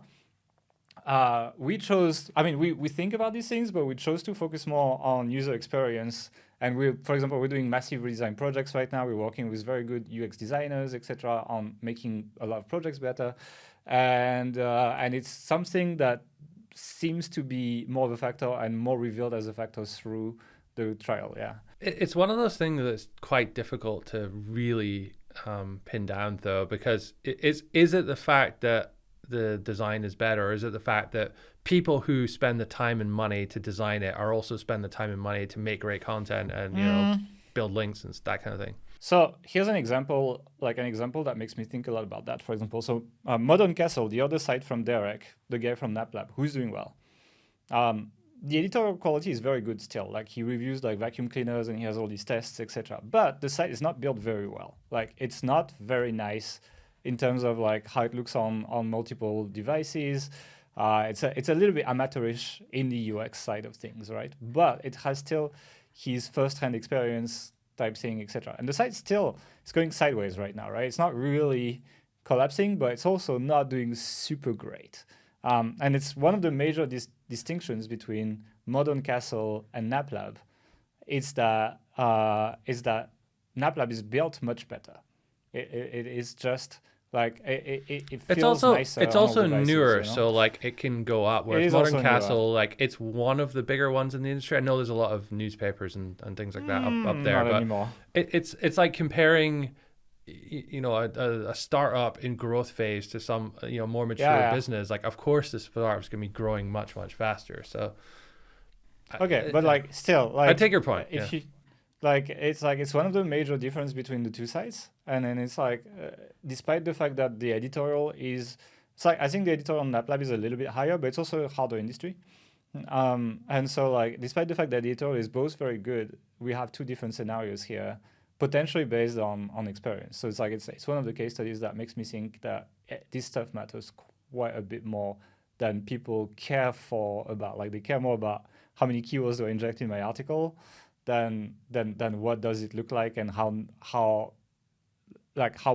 We think about these things, but we chose to focus more on user experience. And for example, we're doing massive redesign projects right now. We're working with very good UX designers, etc., on making a lot of projects better. And it's something that seems to be more of a factor and more revealed as a factor through the trial. Yeah, it's one of those things that's quite difficult to really pin down, though, because is it the fact that the design is better, or is it the fact that people who spend the time and money to design it are also spend the time and money to make great content and build links and that kind of thing? So here's an example that makes me think a lot about that. For example, so Modern Castle, the other site from Derek, the guy from NapLab, who's doing well. The editorial quality is very good still. Like he reviews like vacuum cleaners and he has all these tests, etc. But the site is not built very well. Like it's not very nice in terms of like how it looks on multiple devices. It's a little bit amateurish in the UX side of things, right? But it has still his first-hand experience type thing, etc. And the site still is going sideways right now, right? It's not really collapsing, but it's also not doing super great. And it's one of the major distinctions between Modern Castle and NapLab. It's that NapLab is built much better. It is just like it feels nicer. It's also newer, so like it can go up. Whereas Modern Castle, newer. like it's one of the bigger ones in the industry. I know there's a lot of newspapers and things like that up there, not but anymore. It's like comparing a startup in growth phase to some more mature business. Like of course this startup's gonna be growing much faster. So okay, but like still, like I take your point. If you it's one of the major difference between the two sites, and then it's like despite the fact that the editorial is, it's like I think the editorial on NapLab is a little bit higher, but it's also a harder industry. And so like despite the fact that the editorial is both very good, we have two different scenarios here, potentially based on experience. So it's like it's one of the case studies that makes me think that this stuff matters quite a bit more than people care about. Like they care more about how many keywords do I inject in my article than what does it look like and how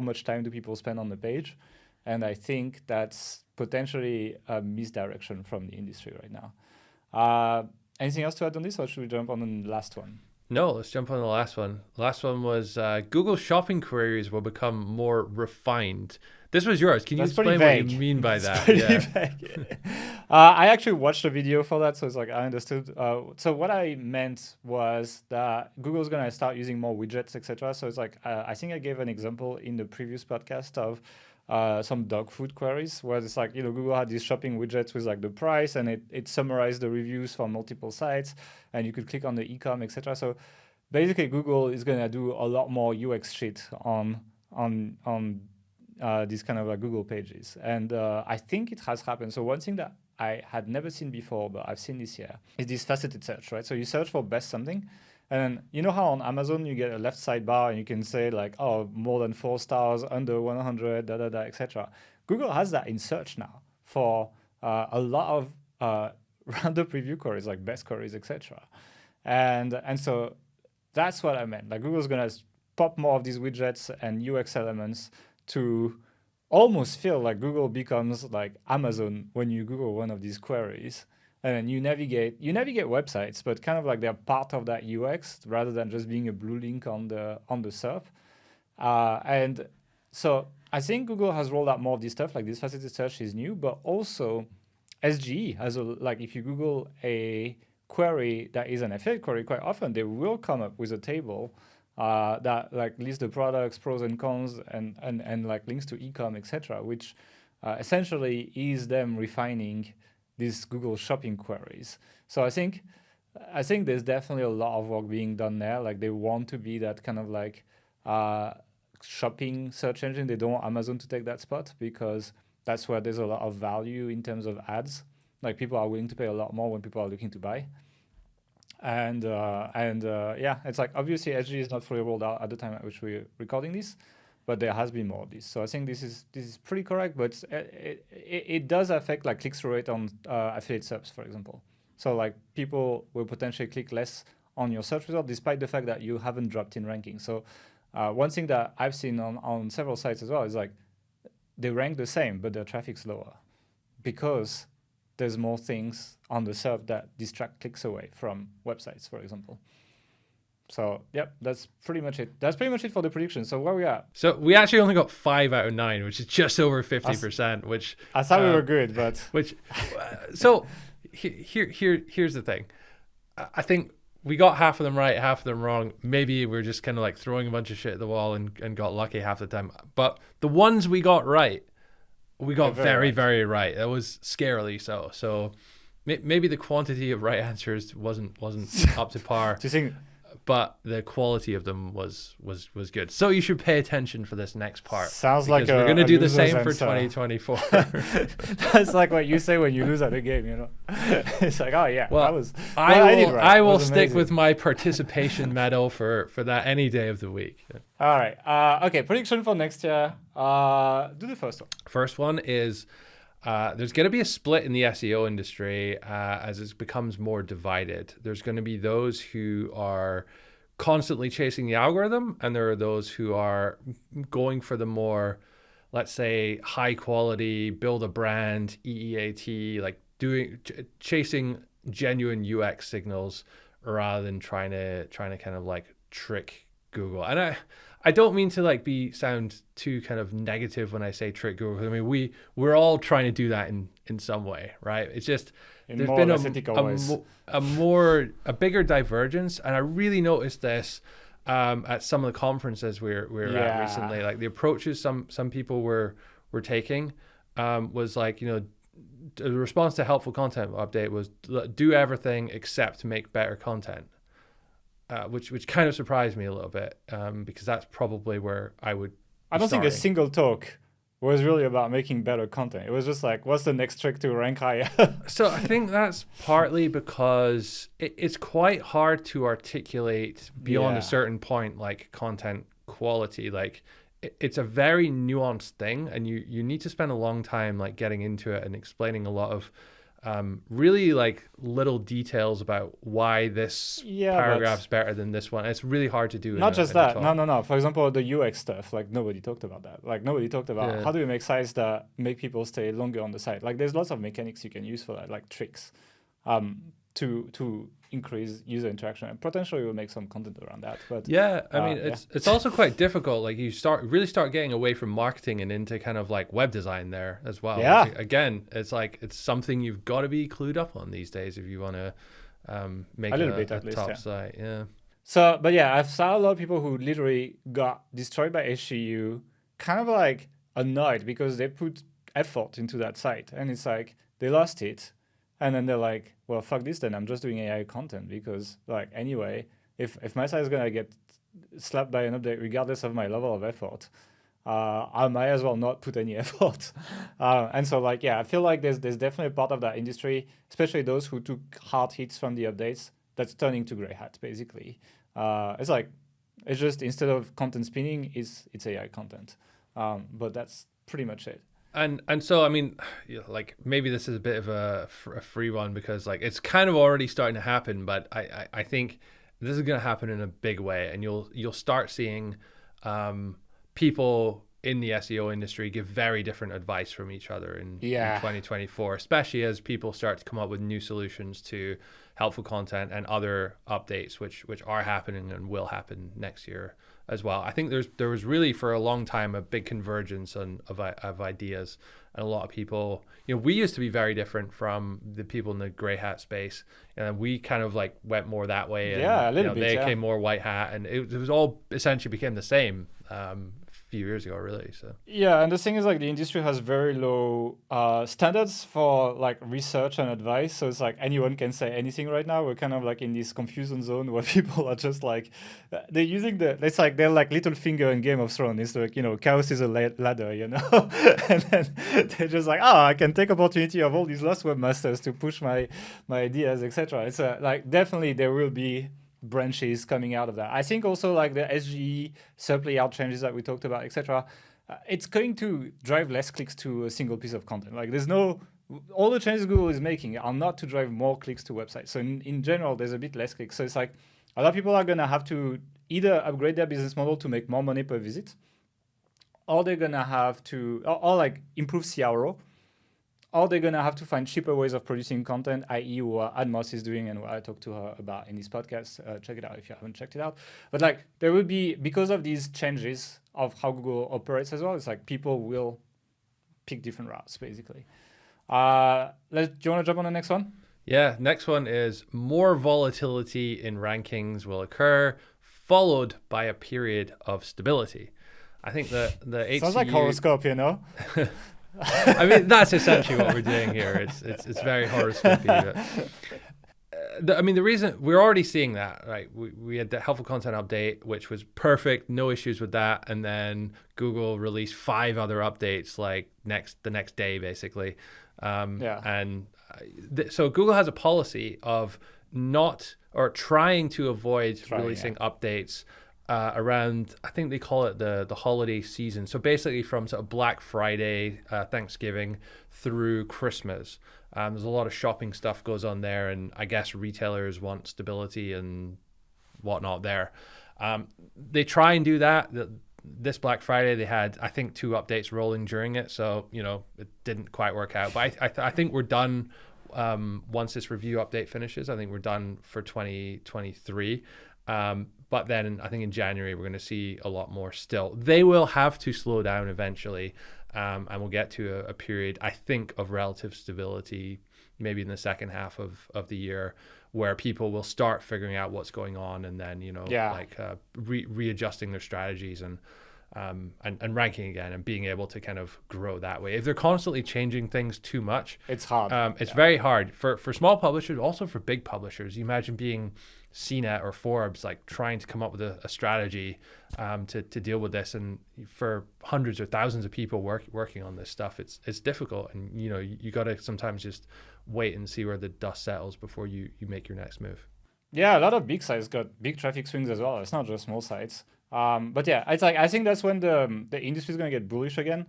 much time do people spend on the page. And I think that's potentially a misdirection from the industry right now. Anything else to add on this, or should we jump on the last one? No, let's jump on the last one. The last one was Google shopping queries will become more refined. This was yours. Can you explain what you mean by that? Vague. I actually watched a video for that, so it's like I understood. So what I meant was that Google's going to start using more widgets, etc. So it's like I think I gave an example in the previous podcast of some dog food queries, where it's like, Google had these shopping widgets with like the price, and it summarized the reviews from multiple sites, and you could click on the e-com, etc. So basically, Google is going to do a lot more UX shit on these kind of like Google pages. And I think it has happened. So one thing that I had never seen before, but I've seen this year, is this faceted search, right? So you search for best something, and you know how on Amazon you get a left sidebar and you can say like, oh, more than 4 stars, under 100, etc. Google has that in search now for a lot of roundup review queries, like best queries, etc. And so that's what I meant. Like Google's gonna pop more of these widgets and UX elements to almost feel like Google becomes like Amazon when you Google one of these queries. And then you navigate websites, but kind of like they're part of that UX rather than just being a blue link on the SERP. And so I think Google has rolled out more of this stuff, like this faceted search is new, but also SGE has like if you Google a query that is an affiliate query, quite often they will come up with a table that like lists the products, pros and cons, and like links to e-com, etc., which essentially is them refining these Google shopping queries. So I think there's definitely a lot of work being done there. Like they want to be that kind of like shopping search engine. They don't want Amazon to take that spot because that's where there's a lot of value in terms of ads. Like people are willing to pay a lot more when people are looking to buy. And yeah, it's like obviously SG is not fully rolled out at the time at which we're recording this, but there has been more of this. So I think this is pretty correct, but it does affect like click-through rate on affiliate SERPs, for example. So like people will potentially click less on your search result despite the fact that you haven't dropped in ranking. So one thing that I've seen on several sites as well is like they rank the same, but their traffic's lower because there's more things on the SERP that distract clicks away from websites, for example. So, yep, that's pretty much it. That's pretty much it for the prediction. So where we at? So we actually only got 5 out of 9, which is just over 50%. Which I thought we were good, but so here's the thing. I think we got half of them right, half of them wrong. Maybe we're just kind of like throwing a bunch of shit at the wall and got lucky half the time. But the ones we got right, we got very right. That was scarily so. So maybe the quantity of right answers wasn't up to par. Do you think? But the quality of them was good. So you should pay attention for this next part. Sounds like we're going to do the same answer for 2024. That's like what you say when you lose at a game, you know. It's like, oh yeah, well, I will stick with my participation medal for that any day of the week. All right. Okay, prediction for next year. Do the first one. First one is there's going to be a split in the SEO industry as it becomes more divided. There's going to be those who are constantly chasing the algorithm, and there are those who are going for the more, let's say, high quality, build a brand, EEAT, like chasing genuine UX signals rather than trying to kind of like trick Google. And I don't mean to sound too kind of negative when I say trick Google. I mean, we're all trying to do that in some way, right? It's just there's been a bigger divergence, and I really noticed this at some of the conferences we're at recently. Like the approaches some people were taking was like, you know, the response to helpful content update was do everything except make better content. Which kind of surprised me a little bit because that's probably where I would. I don't think a single talk was really about making better content. It was just like, what's the next trick to rank higher? So I think that's partly because it's quite hard to articulate beyond a certain point, like content quality. Like it's a very nuanced thing, and you need to spend a long time like getting into it and explaining a lot of really like little details about why this paragraph's better than this one. It's really hard to do. Not just that. No. For example, the UX stuff, like nobody talked about that. Like nobody talked about how do we make sites that make people stay longer on the site. Like there's lots of mechanics you can use for that, like tricks, to increase user interaction, and potentially we'll make some content around that. But it's also quite difficult. Like you start getting away from marketing and into kind of like web design there as well. Yeah. Which, again, it's like it's something you've got to be clued up on these days if you want to make a top site. Yeah. So, but yeah, I've saw a lot of people who literally got destroyed by SEO, kind of like annoyed because they put effort into that site, and it's like they lost it. And then they're like, well, fuck this then. I'm just doing AI content because, like, anyway, if my site is going to get slapped by an update regardless of my level of effort, I might as well not put any effort. And so like, yeah, I feel like there's definitely a part of that industry, especially those who took hard hits from the updates, that's turning to gray hat basically. It's just instead of content spinning, it's AI content. But that's pretty much it. And so I mean, like maybe this is a bit of a free one because like it's kind of already starting to happen, but I think this is going to happen in a big way, and you'll start seeing people in the SEO industry give very different advice from each other in 2024, especially as people start to come up with new solutions to helpful content and other updates which are happening and will happen next year as well. I think there was really for a long time a big convergence of ideas, and a lot of people, we used to be very different from the people in the gray hat space, and we kind of like went more that way, and a little bit, they came more white hat, and it was all essentially became the same a few years ago, really. So and the thing is like the industry has very low standards for like research and advice, so it's like anyone can say anything right now. We're kind of like in this confusion zone where people are just like they're using they're like Littlefinger in Game of Thrones. It's like, chaos is a ladder, and then they're just like, I can take opportunity of all these lost webmasters to push my ideas, etc. It's like definitely there will be branches coming out of that. I think also like the SGE sub-layout changes that we talked about, etc. It's going to drive less clicks to a single piece of content. Like all the changes Google is making are not to drive more clicks to websites. So in general, there's a bit less clicks. So it's like a lot of people are going to have to either upgrade their business model to make more money per visit, or they're going to have to, or like improve CRO, or they're going to have to find cheaper ways of producing content, i.e. what Admos is doing and what I talked to her about in this podcast. Check it out if you haven't checked it out. But like there will be, because of these changes of how Google operates as well, it's like people will pick different routes basically. Do you want to jump on the next one? Yeah, next one is more volatility in rankings will occur, followed by a period of stability. I think the HCU... Sounds like horoscope, I mean, that's essentially what we're doing here. It's very horoscopy. The reason we're already seeing that, right? We had the helpful content update, which was perfect, no issues with that, and then Google released 5 other updates like the next day, basically. So Google has a policy of not or trying to avoid releasing updates around, I think they call it the holiday season. So basically from sort of Black Friday, Thanksgiving through Christmas. There's a lot of shopping stuff goes on there, and I guess retailers want stability and whatnot there. They try and do that. This Black Friday, they had, I think, 2 updates rolling during it. So, it didn't quite work out. But I think we're done once this review update finishes. I think we're done for 2023. But then I think in January, we're going to see a lot more still. They will have to slow down eventually. And we'll get to a period, I think, of relative stability, maybe in the second half of the year, where people will start figuring out what's going on, and then, readjusting their strategies and ranking again, and being able to kind of grow that way. If they're constantly changing things too much, it's hard. It's very hard for small publishers, also for big publishers. You imagine being CNET or Forbes, like trying to come up with a strategy to deal with this, and for hundreds or thousands of people working on this stuff, it's difficult, and you got to sometimes just wait and see where the dust settles before you make your next move. Yeah, a lot of big sites got big traffic swings as well. It's not just small sites. But yeah, it's like I think that's when the industry is going to get bullish again.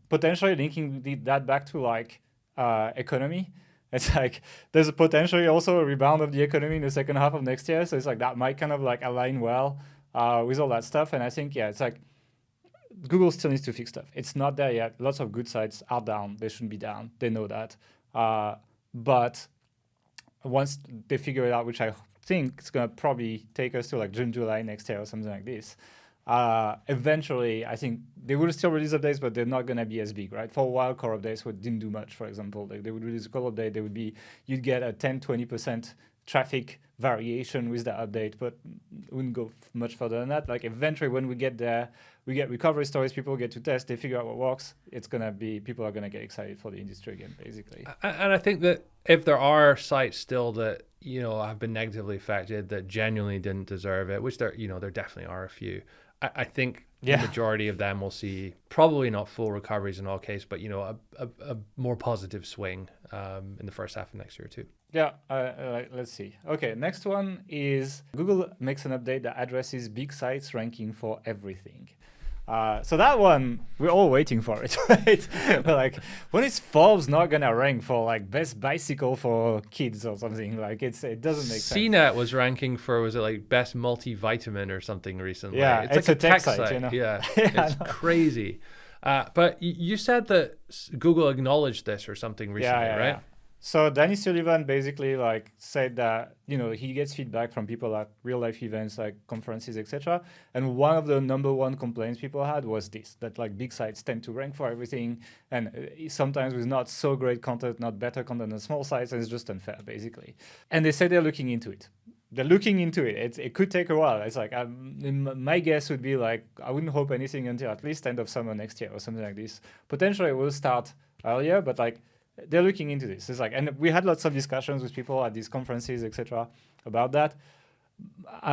Potentially linking that back to like economy. It's like there's potentially also a rebound of the economy in the second half of next year. So it's like that might kind of like align well with all that stuff. And I think, it's like Google still needs to fix stuff. It's not there yet. Lots of good sites are down. They shouldn't be down. They know that. But once they figure it out, which I think it's going to probably take us to like June, July next year or something like this. Eventually, I think they will still release updates, but they're not going to be as big, right? For a while, core updates didn't do much, for example. They would release a core update, you'd get a 10-20% traffic variation with that update, but wouldn't go much further than that. Like eventually, when we get there, we get recovery stories, people get to test, they figure out what works. People are going to get excited for the industry again, basically. And I think that if there are sites still that, have been negatively affected, that genuinely didn't deserve it, which there definitely are a few, I think Yeah. the majority of them will see probably not full recoveries in all cases, but a more positive swing in the first half of next year too. Yeah, let's see. Okay, next one is Google makes an update that addresses big sites ranking for everything. So that one, we're all waiting for it, right? We're like, when is Forbes not gonna rank for like best bicycle for kids or something? Like it doesn't make sense. CNET was ranking for, was it like best multivitamin or something recently? Yeah, it's like a tech site. you know? Yeah, Yeah, it's crazy. But you said that Google acknowledged this or something recently, right? Yeah. So Danny Sullivan basically like said that, he gets feedback from people at real life events like conferences, etc. And one of the number one complaints people had was this, that like big sites tend to rank for everything. And sometimes with not so great content, not better content than small sites, and it's just unfair basically. And they say they're looking into it. They're looking into it. It could take a while. It's like, my guess would be like, I wouldn't hope anything until at least end of summer next year or something like this. Potentially it will start earlier, but like, they're looking into this. It's like, and we had lots of discussions with people at these conferences, etc., about that.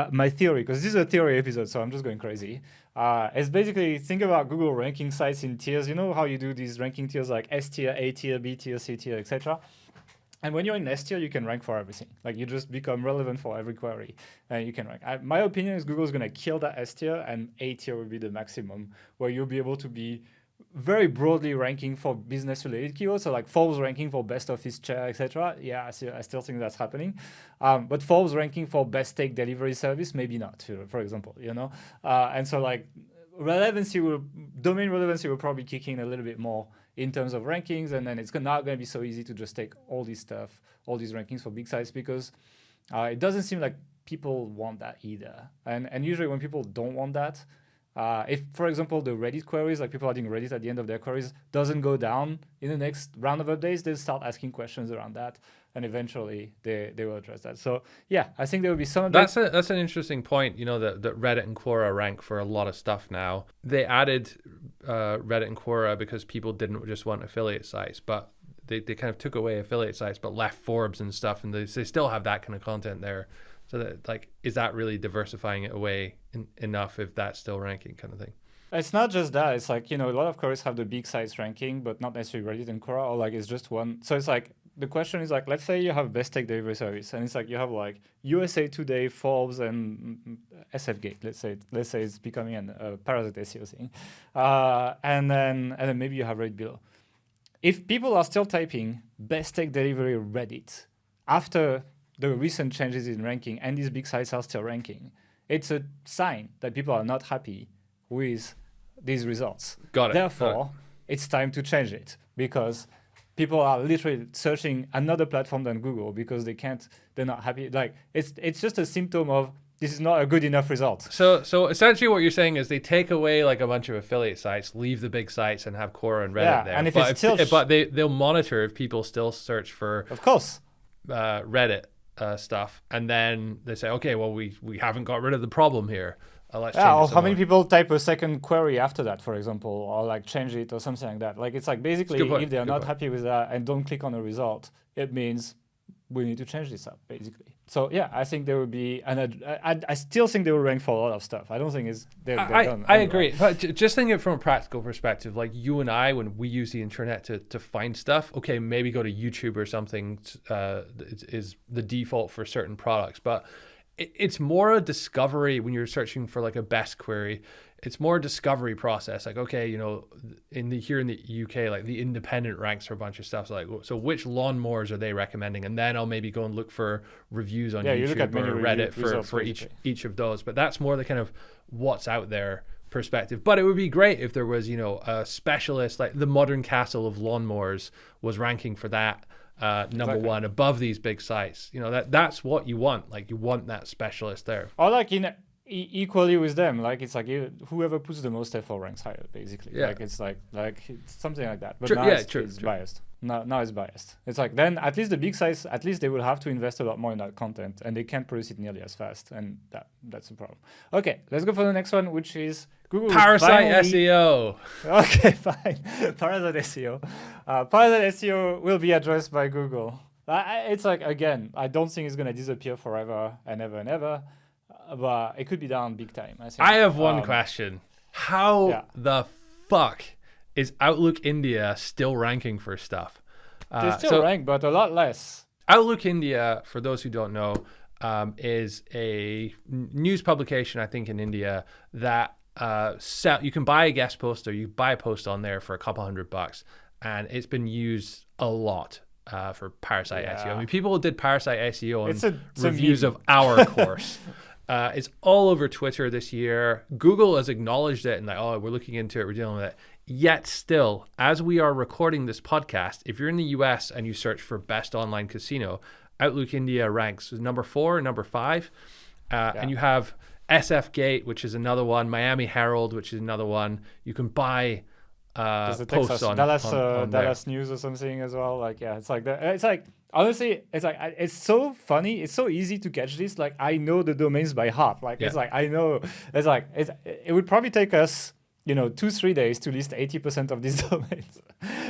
My theory, because this is a theory episode, so I'm just going crazy, is basically think about Google ranking sites in tiers. You know how you do these ranking tiers like S tier, A tier, B tier, C tier, etc. And when you're in S tier, you can rank for everything. Like you just become relevant for every query, and you can rank. My opinion is Google's going to kill that S tier, and A tier will be the maximum, where you'll be able to be very broadly ranking for business-related keywords, so like Forbes ranking for best office chair, etc. Yeah, I still think that's happening. But Forbes ranking for best take delivery service, maybe not, for example, And so like domain relevancy will probably kick in a little bit more in terms of rankings, and then it's not going to be so easy to just take all this stuff, all these rankings for big sites, because it doesn't seem like people want that either. And usually when people don't want that, if, for example, the Reddit queries, like people adding Reddit at the end of their queries, doesn't go down in the next round of updates, they'll start asking questions around that, and eventually they will address that. So yeah, I think there will be some updates. That's an interesting point. That Reddit and Quora rank for a lot of stuff now. They added Reddit and Quora because people didn't just want affiliate sites, but they kind of took away affiliate sites, but left Forbes and stuff, and they still have that kind of content there. So that, like, is that really diversifying it away enough if that's still ranking kind of thing? It's not just that. It's like, a lot of queries have the big sites ranking, but not necessarily Reddit and Quora, or like it's just one. So it's like, the question is like, let's say you have best tech delivery service, and it's like you have like USA Today, Forbes, and SFGate. Let's say it's becoming a Parasite SEO thing, and then maybe you have Reddit below. If people are still typing best tech delivery Reddit after the recent changes in ranking, and these big sites are still ranking, it's a sign that people are not happy with these results. Got it. Therefore, it's time to change it, because people are literally searching another platform than Google because they're not happy. Like it's just a symptom of this is not a good enough result. So essentially what you're saying is they take away like a bunch of affiliate sites, leave the big sites, and have Quora and Reddit there. And if they'll monitor if people still search for, of course, Reddit stuff, and then they say, okay, well, we haven't got rid of the problem here. Let's change or it how many people type a second query after that, for example, or like change it or something like that. Like it's like basically if they're not happy with that and don't click on a result, it means we need to change this up, basically. So yeah, I think there will be, and I still think they will rank for a lot of stuff. I don't think they're done. I agree, but just thinking it from a practical perspective, like you and I, when we use the internet to find stuff, okay, maybe go to YouTube or something is the default for certain products, but it's more a discovery when you're searching for like a best query. It's more a discovery process. Like, okay, here in the UK, like the Independent ranks for a bunch of stuff. So which lawnmowers are they recommending? And then I'll maybe go and look for reviews on YouTube or Reddit for each of those. But that's more the kind of what's out there perspective. But it would be great if there was, a specialist, like the Modern Castle of lawnmowers was ranking for that. Number one above these big sites. That's what you want. Like you want that specialist there. Or like equally with them, like it's like whoever puts the most effort ranks higher, basically. Yeah. Like it's like it's something like that. But true, now it's true. biased. Now it's biased. It's like then at least the big sites, at least they will have to invest a lot more in that content, and they can't produce it nearly as fast, and that's a problem. Okay, let's go for the next one, which is Google Parasite SEO. Okay, fine. Parasite SEO. Parasite SEO will be addressed by Google. It's like, again, I don't think it's going to disappear forever and ever and ever. but it could be down big time. I think. I have one question. How the fuck is Outlook India still ranking for stuff? They still rank, but a lot less. Outlook India, for those who don't know, is a news publication, I think, in India that you can buy a guest post, or you buy a post on there for a couple $100, and it's been used a lot for Parasite SEO. I mean, people did Parasite SEO on reviews of our course. It's all over Twitter this year. Google has acknowledged it and like, oh, we're looking into it, we're dealing with it. Yet still, as we are recording this podcast, if you're in the US and you search for best online casino, Outlook India ranks number 4, number 5. And you have SF Gate, which is another one, Miami Herald, which is another one. You can buy posts on Dallas News or something as well. Like, yeah, it's like honestly, it's so funny. It's so easy to catch this. Like, I know the domains by heart. Like, it's like I know. It would probably take us 2-3 days to list 80% of these domains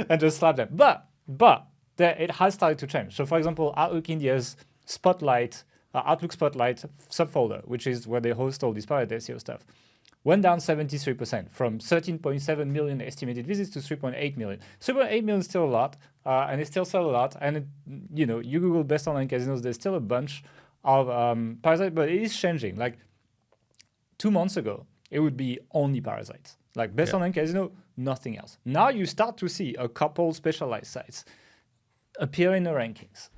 and just slap them. But it has started to change. So, for example, Outlook India's Spotlight, Outlook Spotlight subfolder, which is where they host all this Parasite SEO stuff, went down 73% from 13.7 million estimated visits to 3.8 million. 3.8 million is still a lot, and it still sells a lot. And you Google best online casinos, there's still a bunch of Parasite, but it is changing. Like 2 months ago, it would be only Parasites. Like best online casino, nothing else. Now you start to see a couple specialized sites appear in the rankings.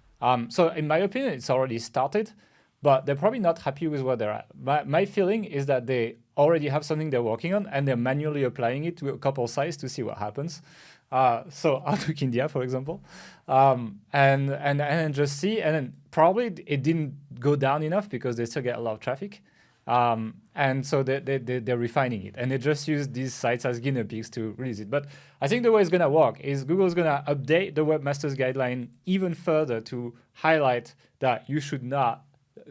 So in my opinion, it's already started, but they're probably not happy with where they're at. My feeling is that they already have something they're working on and they're manually applying it to a couple sites to see what happens. So Outlook India, for example, and just see, and then probably it didn't go down enough because they still get a lot of traffic. And so they're refining it, and they just use these sites as guinea pigs to release it. But I think the way it's going to work is Google's going to update the Webmasters Guideline even further to highlight that you should not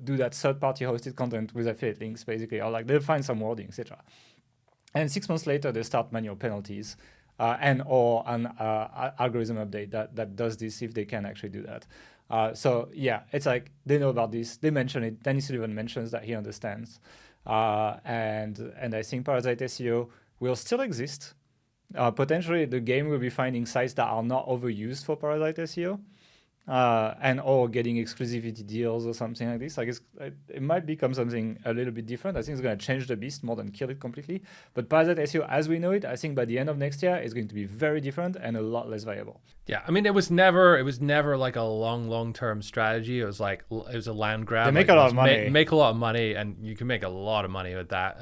do that third-party hosted content with affiliate links, basically, or like they'll find some wording, etc. And 6 months later, they start manual penalties or an algorithm update that does this if they can actually do that. So yeah, it's like they know about this. They mention it. Danny Sullivan mentions that he understands. And I think Parasite SEO will still exist. Potentially, the game will be finding sites that are not overused for Parasite SEO, or getting exclusivity deals or something like this. Like it might become something a little bit different. I think it's going to change the beast more than kill it completely. But Parasite SEO, as we know it, I think by the end of next year, is going to be very different and a lot less viable. Yeah, I mean, it was never like a long-term strategy. It was a land grab. They make a lot of money. Make a lot of money, and you can make a lot of money with that.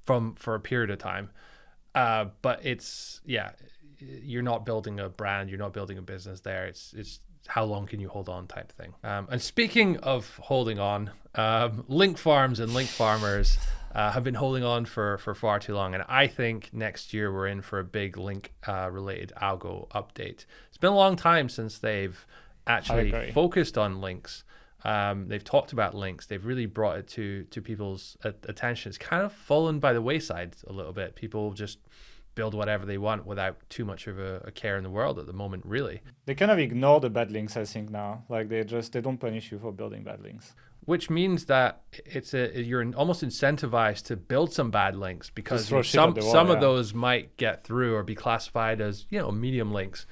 For a period of time. But you're not building a brand, you're not building a business there. It's how long can you hold on type thing. And speaking of holding on, link farms and link farmers have been holding on for far too long. And I think next year we're in for a big link related algo update. It's been a long time since they've actually focused on links. They've talked about links. They've really brought it to people's attention. It's kind of fallen by the wayside a little bit. People just build whatever they want without too much of a care in the world at the moment, really. They kind of ignore the bad links, I think, now. Like they don't punish you for building bad links. Which means that you're almost incentivized to build some bad links because some of those might get through or be classified as medium links,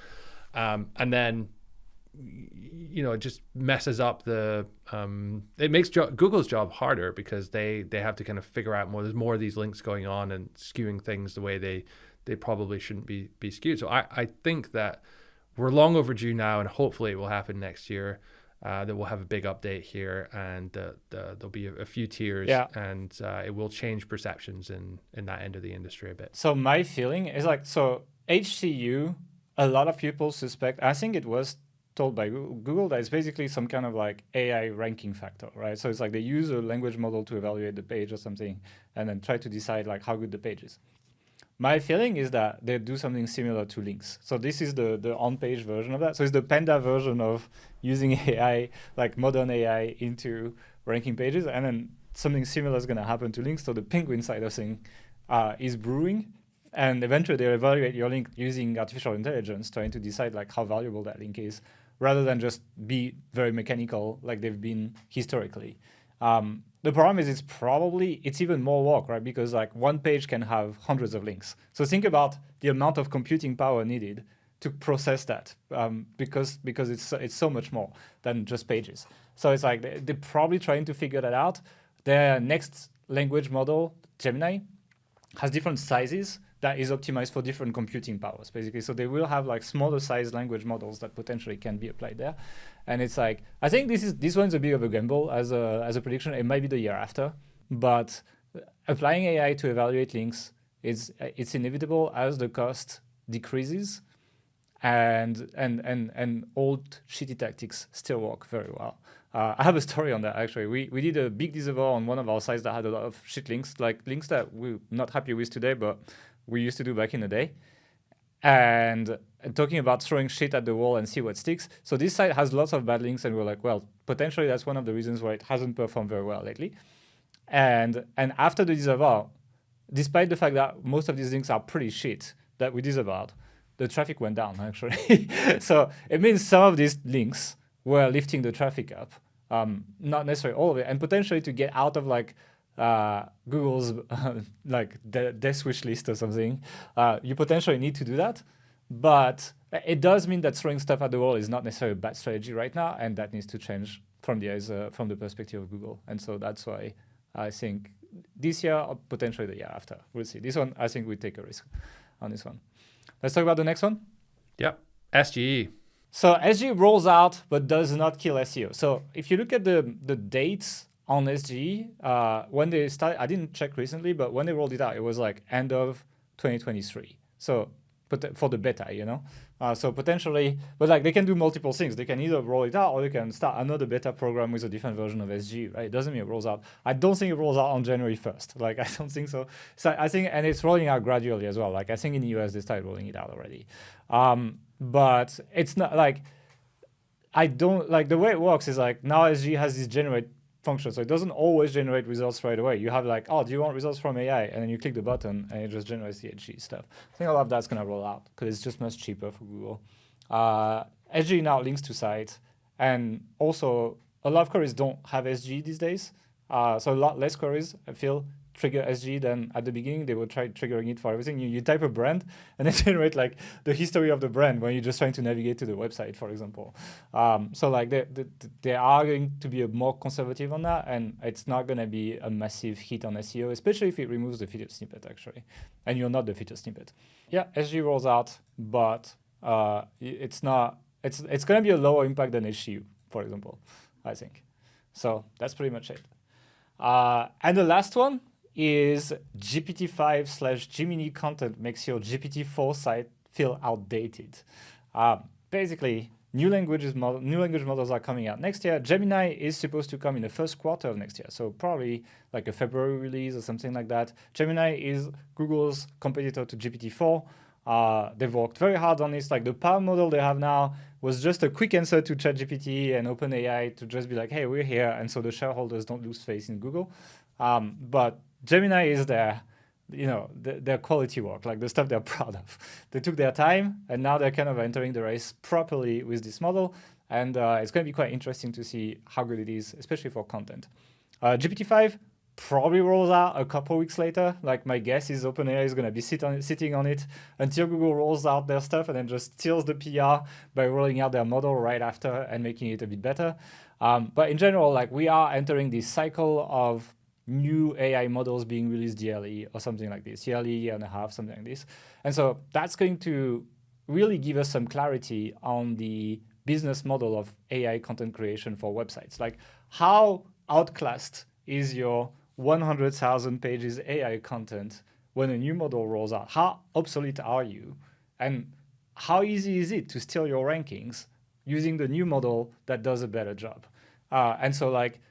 and then it just messes up it makes Google's job harder because they have to kind of figure out there's more of these links going on and skewing things the way they probably shouldn't be skewed. So I think that we're long overdue now, and hopefully it will happen next year, that we'll have a big update here, and there'll be a few tiers, and it will change perceptions in that end of the industry a bit. So my feeling is HCU, a lot of people suspect, I think it was told by Google, that it's basically some kind of like AI ranking factor, right? So it's like they use a language model to evaluate the page or something and then try to decide like how good the page is. My feeling is that they do something similar to links. So this is the on-page version of that. So it's the Panda version of using AI, like modern AI, into ranking pages. And then something similar is going to happen to links. So the Penguin side of thing is brewing. And eventually they'll evaluate your link using artificial intelligence, trying to decide like how valuable that link is, rather than just be very mechanical like they've been historically. The problem is it's even more work, right? Because like one page can have hundreds of links. So think about the amount of computing power needed to process that, because it's so much more than just pages. So it's like they're probably trying to figure that out. Their next language model, Gemini, has different sizes that is optimized for different computing powers, basically. So they will have like smaller size language models that potentially can be applied there. And it's like, I think this one's a bit of a gamble as a prediction. It might be the year after, but applying AI to evaluate links it's inevitable as the cost decreases, and old shitty tactics still work very well. I have a story on that, actually. We did a big disavow on one of our sites that had a lot of shit links, like links that we're not happy with today, but we used to do back in the day. And talking about throwing shit at the wall and see what sticks. So this site has lots of bad links, and we're like, well, potentially that's one of the reasons why it hasn't performed very well lately. And after the disavow, despite the fact that most of these links are pretty shit that we disavowed, the traffic went down, actually. So it means some of these links were lifting the traffic up, not necessarily all of it, and potentially to get out of like Google's like death wish list or something, you potentially need to do that. But it does mean that throwing stuff at the wall is not necessarily a bad strategy right now, and that needs to change from the perspective of Google. And so that's why I think this year or potentially the year after, we'll see. This one, I think we take a risk on this one. Let's talk about the next one. Yep, SGE. So SGE rolls out but does not kill SEO. So if you look at the dates on SGE, when they started, I didn't check recently, but when they rolled it out, it was like end of 2023. So for the beta, you know? So potentially, but like they can do multiple things. They can either roll it out or they can start another beta program with a different version of SGE, right? It doesn't mean it rolls out. I don't think it rolls out on January 1st. Like, I don't think so. So I think, and it's rolling out gradually as well. Like, I think in the US, they started rolling it out already. But it's not like, I don't, like the way it works is like now SGE has this generate function. So it doesn't always generate results right away. You have like, oh, do you want results from AI? And then you click the button and it just generates the SGE stuff. I think a lot of that's going to roll out because it's just much cheaper for Google. SGE now links to sites. And also a lot of queries don't have SGE these days. So a lot less queries, I feel, trigger SGE than at the beginning. They will try triggering it for everything. You type a brand and then generate like the history of the brand when you're just trying to navigate to the website, for example. So like they are going to be more conservative on that, and it's not going to be a massive hit on SEO, especially if it removes the featured snippet, actually. And you're not the featured snippet. Yeah, SGE rolls out, but it's not. It's going to be a lower impact than SEO, for example, I think. So that's pretty much it. And the last one is GPT-5 / Gemini content makes your GPT-4 site feel outdated. Basically, new language models are coming out next year. Gemini is supposed to come in the first quarter of next year, so probably like a February release or something like that. Gemini is Google's competitor to GPT-4. They've worked very hard on this. Like the PAL model they have now was just a quick answer to ChatGPT and OpenAI to just be like, hey, we're here, and so the shareholders don't lose faith in Google. But Gemini is their quality work, like the stuff they're proud of. They took their time, and now they're kind of entering the race properly with this model. And it's going to be quite interesting to see how good it is, especially for content. GPT-5 probably rolls out a couple weeks later. Like my guess is OpenAI is going to be sitting on it until Google rolls out their stuff and then just steals the PR by rolling out their model right after and making it a bit better. But in general, like we are entering this cycle of new AI models being released yearly or something like this, year and a half, something like this. And so that's going to really give us some clarity on the business model of AI content creation for websites. Like how outclassed is your 100,000 pages AI content when a new model rolls out? How obsolete are you? And how easy is it to steal your rankings using the new model that does a better job? And so like,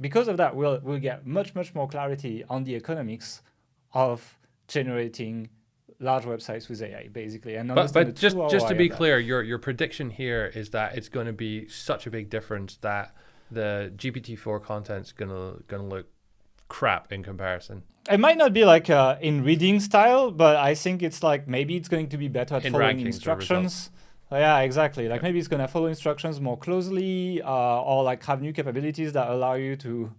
because of that, we'll get much more clarity on the economics of generating large websites with AI, basically. And but just to be clear, your prediction here is that it's going to be such a big difference that the GPT-4 content's gonna look crap in comparison. It might not be like in reading style, but I think it's like maybe it's going to be better at following instructions. Yeah, exactly. Like maybe it's going to follow instructions more closely or like have new capabilities that allow you to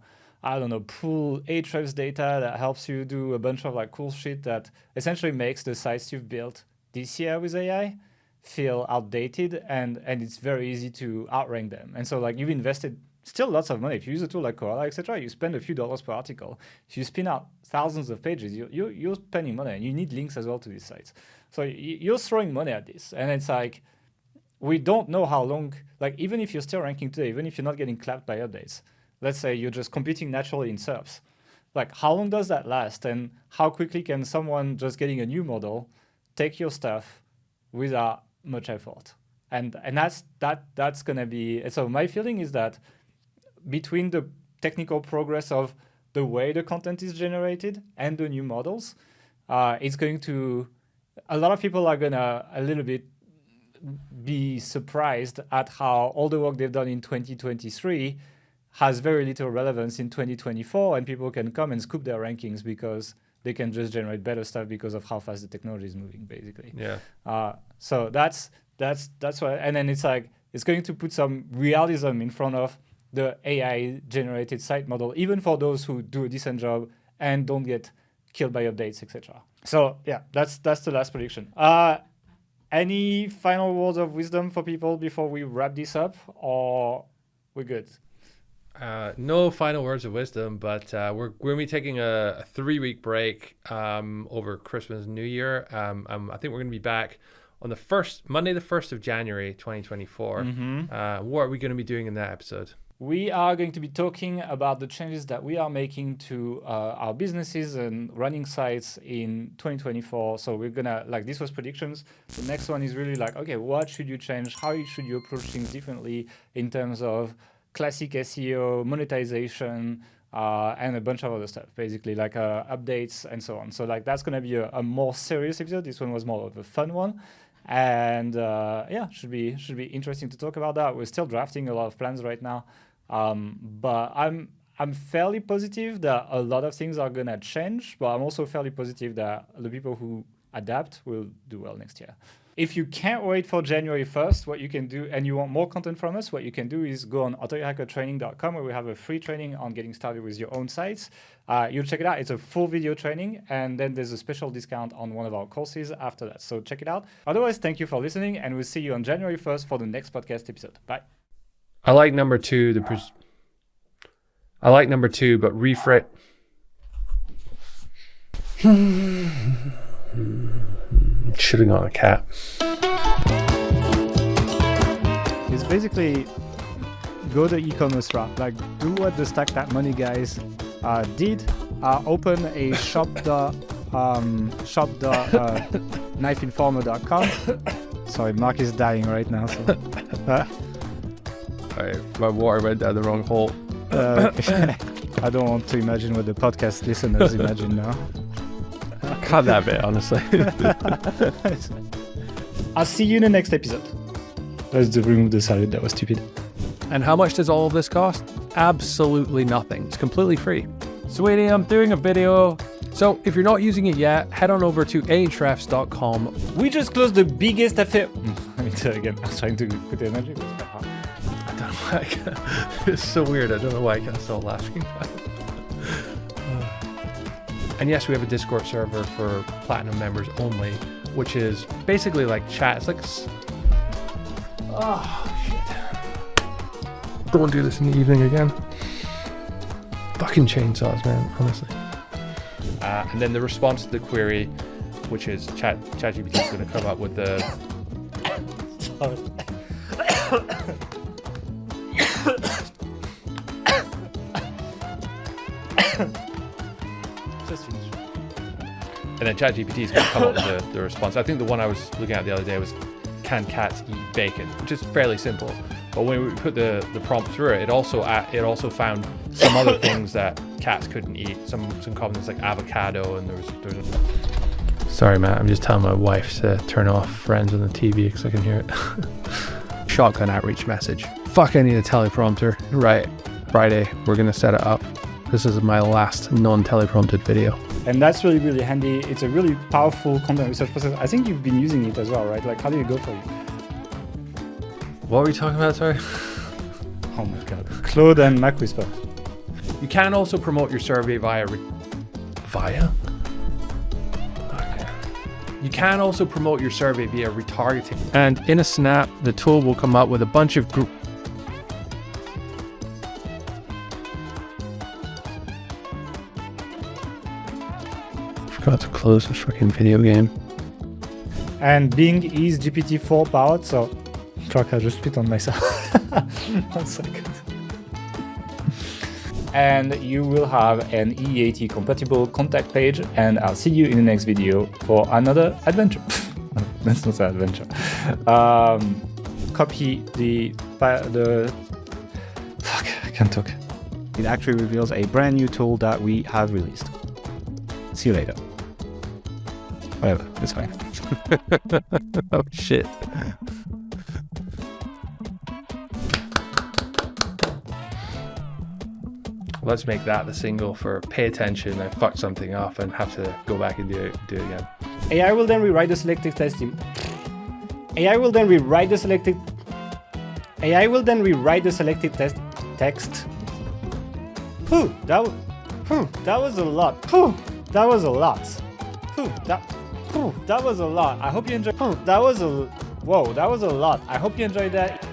I don't know, pull Ahrefs data that helps you do a bunch of like cool shit that essentially makes the sites you've built this year with AI feel outdated, and it's very easy to outrank them. And so like you've invested still lots of money. If you use a tool like Koala, etc., you spend a few dollars per article. If you spin out thousands of pages, you're spending money, and you need links as well to these sites. So you're throwing money at this, and it's like, we don't know how long, like even if you're still ranking today, even if you're not getting clapped by updates, let's say you're just competing naturally in SERPs, like how long does that last, and how quickly can someone just getting a new model take your stuff without much effort? And that's gonna be, so my feeling is that between the technical progress of the way the content is generated and the new models, it's going to, a lot of people are gonna a little bit be surprised at how all the work they've done in 2023 has very little relevance in 2024, and people can come and scoop their rankings because they can just generate better stuff because of how fast the technology is moving, basically. Yeah. So that's why, and then it's like, it's going to put some realism in front of the AI generated site model, even for those who do a decent job and don't get killed by updates, etc. So yeah, that's the last prediction. Any final words of wisdom for people before we wrap this up, or we're good? No final words of wisdom, but we're going to be taking a 3-week break over Christmas and New Year. I think we're going to be back on Monday, the 1st of January, 2024. What are we going to be doing in that episode? We are going to be talking about the changes that we are making to our businesses and running sites in 2024. So we're gonna, like, this was predictions. The next one is really like, okay, what should you change? How should you approach things differently in terms of classic SEO, monetization, and a bunch of other stuff, basically like updates and so on. So like that's gonna be a more serious episode. This one was more of a fun one. And yeah, should be interesting to talk about that. We're still drafting a lot of plans right now, but I'm fairly positive that a lot of things are gonna change. But I'm also fairly positive that the people who adapt will do well next year. If you can't wait for January 1st, what you can do, and you want more content from us, what you can do is go on autohackertraining.com, where we have a free training on getting started with your own sites. You'll check it out. It's a full video training, and then there's a special discount on one of our courses after that. So check it out. Otherwise, thank you for listening, and we'll see you on January 1st for the next podcast episode. Bye. I like number two, but rephrase. Should have got a cat. It's basically go the e-commerce route. Like, do what the Stack That Money guys did. Open a shop.knifeinformer.com. Sorry, Mark is dying right now. So. My water went down the wrong hole. I don't want to imagine what the podcast listeners imagine now. Cut that bit, honestly. I'll see you in the next episode. Let's remove the salad. That was stupid. And how much does all of this cost? Absolutely nothing. It's completely free. Sweetie, I'm doing a video. So if you're not using it yet, head on over to ahrefs.com. We just closed the biggest affair. Let me tell you again. I was trying to put the energy, but it's quite hard. I don't know why it's so weird. I don't know why I can't stop laughing. And yes, we have a Discord server for Platinum members only, which is basically like chat. It's like, oh shit! Don't do this in the evening again. Fucking chainsaws, man. Honestly. And then the response to the query, which is ChatGPT is going to come up with the. And then ChatGPT is going to come up with the response. I think the one I was looking at the other day was, can cats eat bacon? Which is fairly simple. But when we put the prompt through it, it also found some other things that cats couldn't eat. Some common things like avocado, and there's a... Sorry, Matt. I'm just telling my wife to turn off Friends on the TV because I can hear it. Shotgun outreach message. Fuck, I need a teleprompter. Right. Friday, we're going to set it up. This is my last non-teleprompted video. And that's really, really handy. It's a really powerful content research process. I think you've been using it as well, right? Like, how did it go for you? What were we talking about, sorry? Oh my God. Claude and Mac Whisper. You can also promote your survey via. You can also promote your survey via retargeting. And in a snap, the tool will come up with a bunch of group. Forgot to close the fucking video game. And Bing is GPT-4 powered, so fuck, I just spit on myself. 1 second. And you will have an EAT compatible contact page, and I'll see you in the next video for another adventure. That's not an adventure. Copy the fuck, I can't talk. It actually reveals a brand new tool that we have released. See you later. Whatever, it's fine. Oh shit. Let's make that the single for pay attention. I fucked something up and have to go back and do it again. AI will then rewrite the selected text. AI will then rewrite the selected. AI will then rewrite the selected text. That was a lot. That was a lot. That was a lot. I hope you enjoyed. That was a lot. I hope you enjoyed that.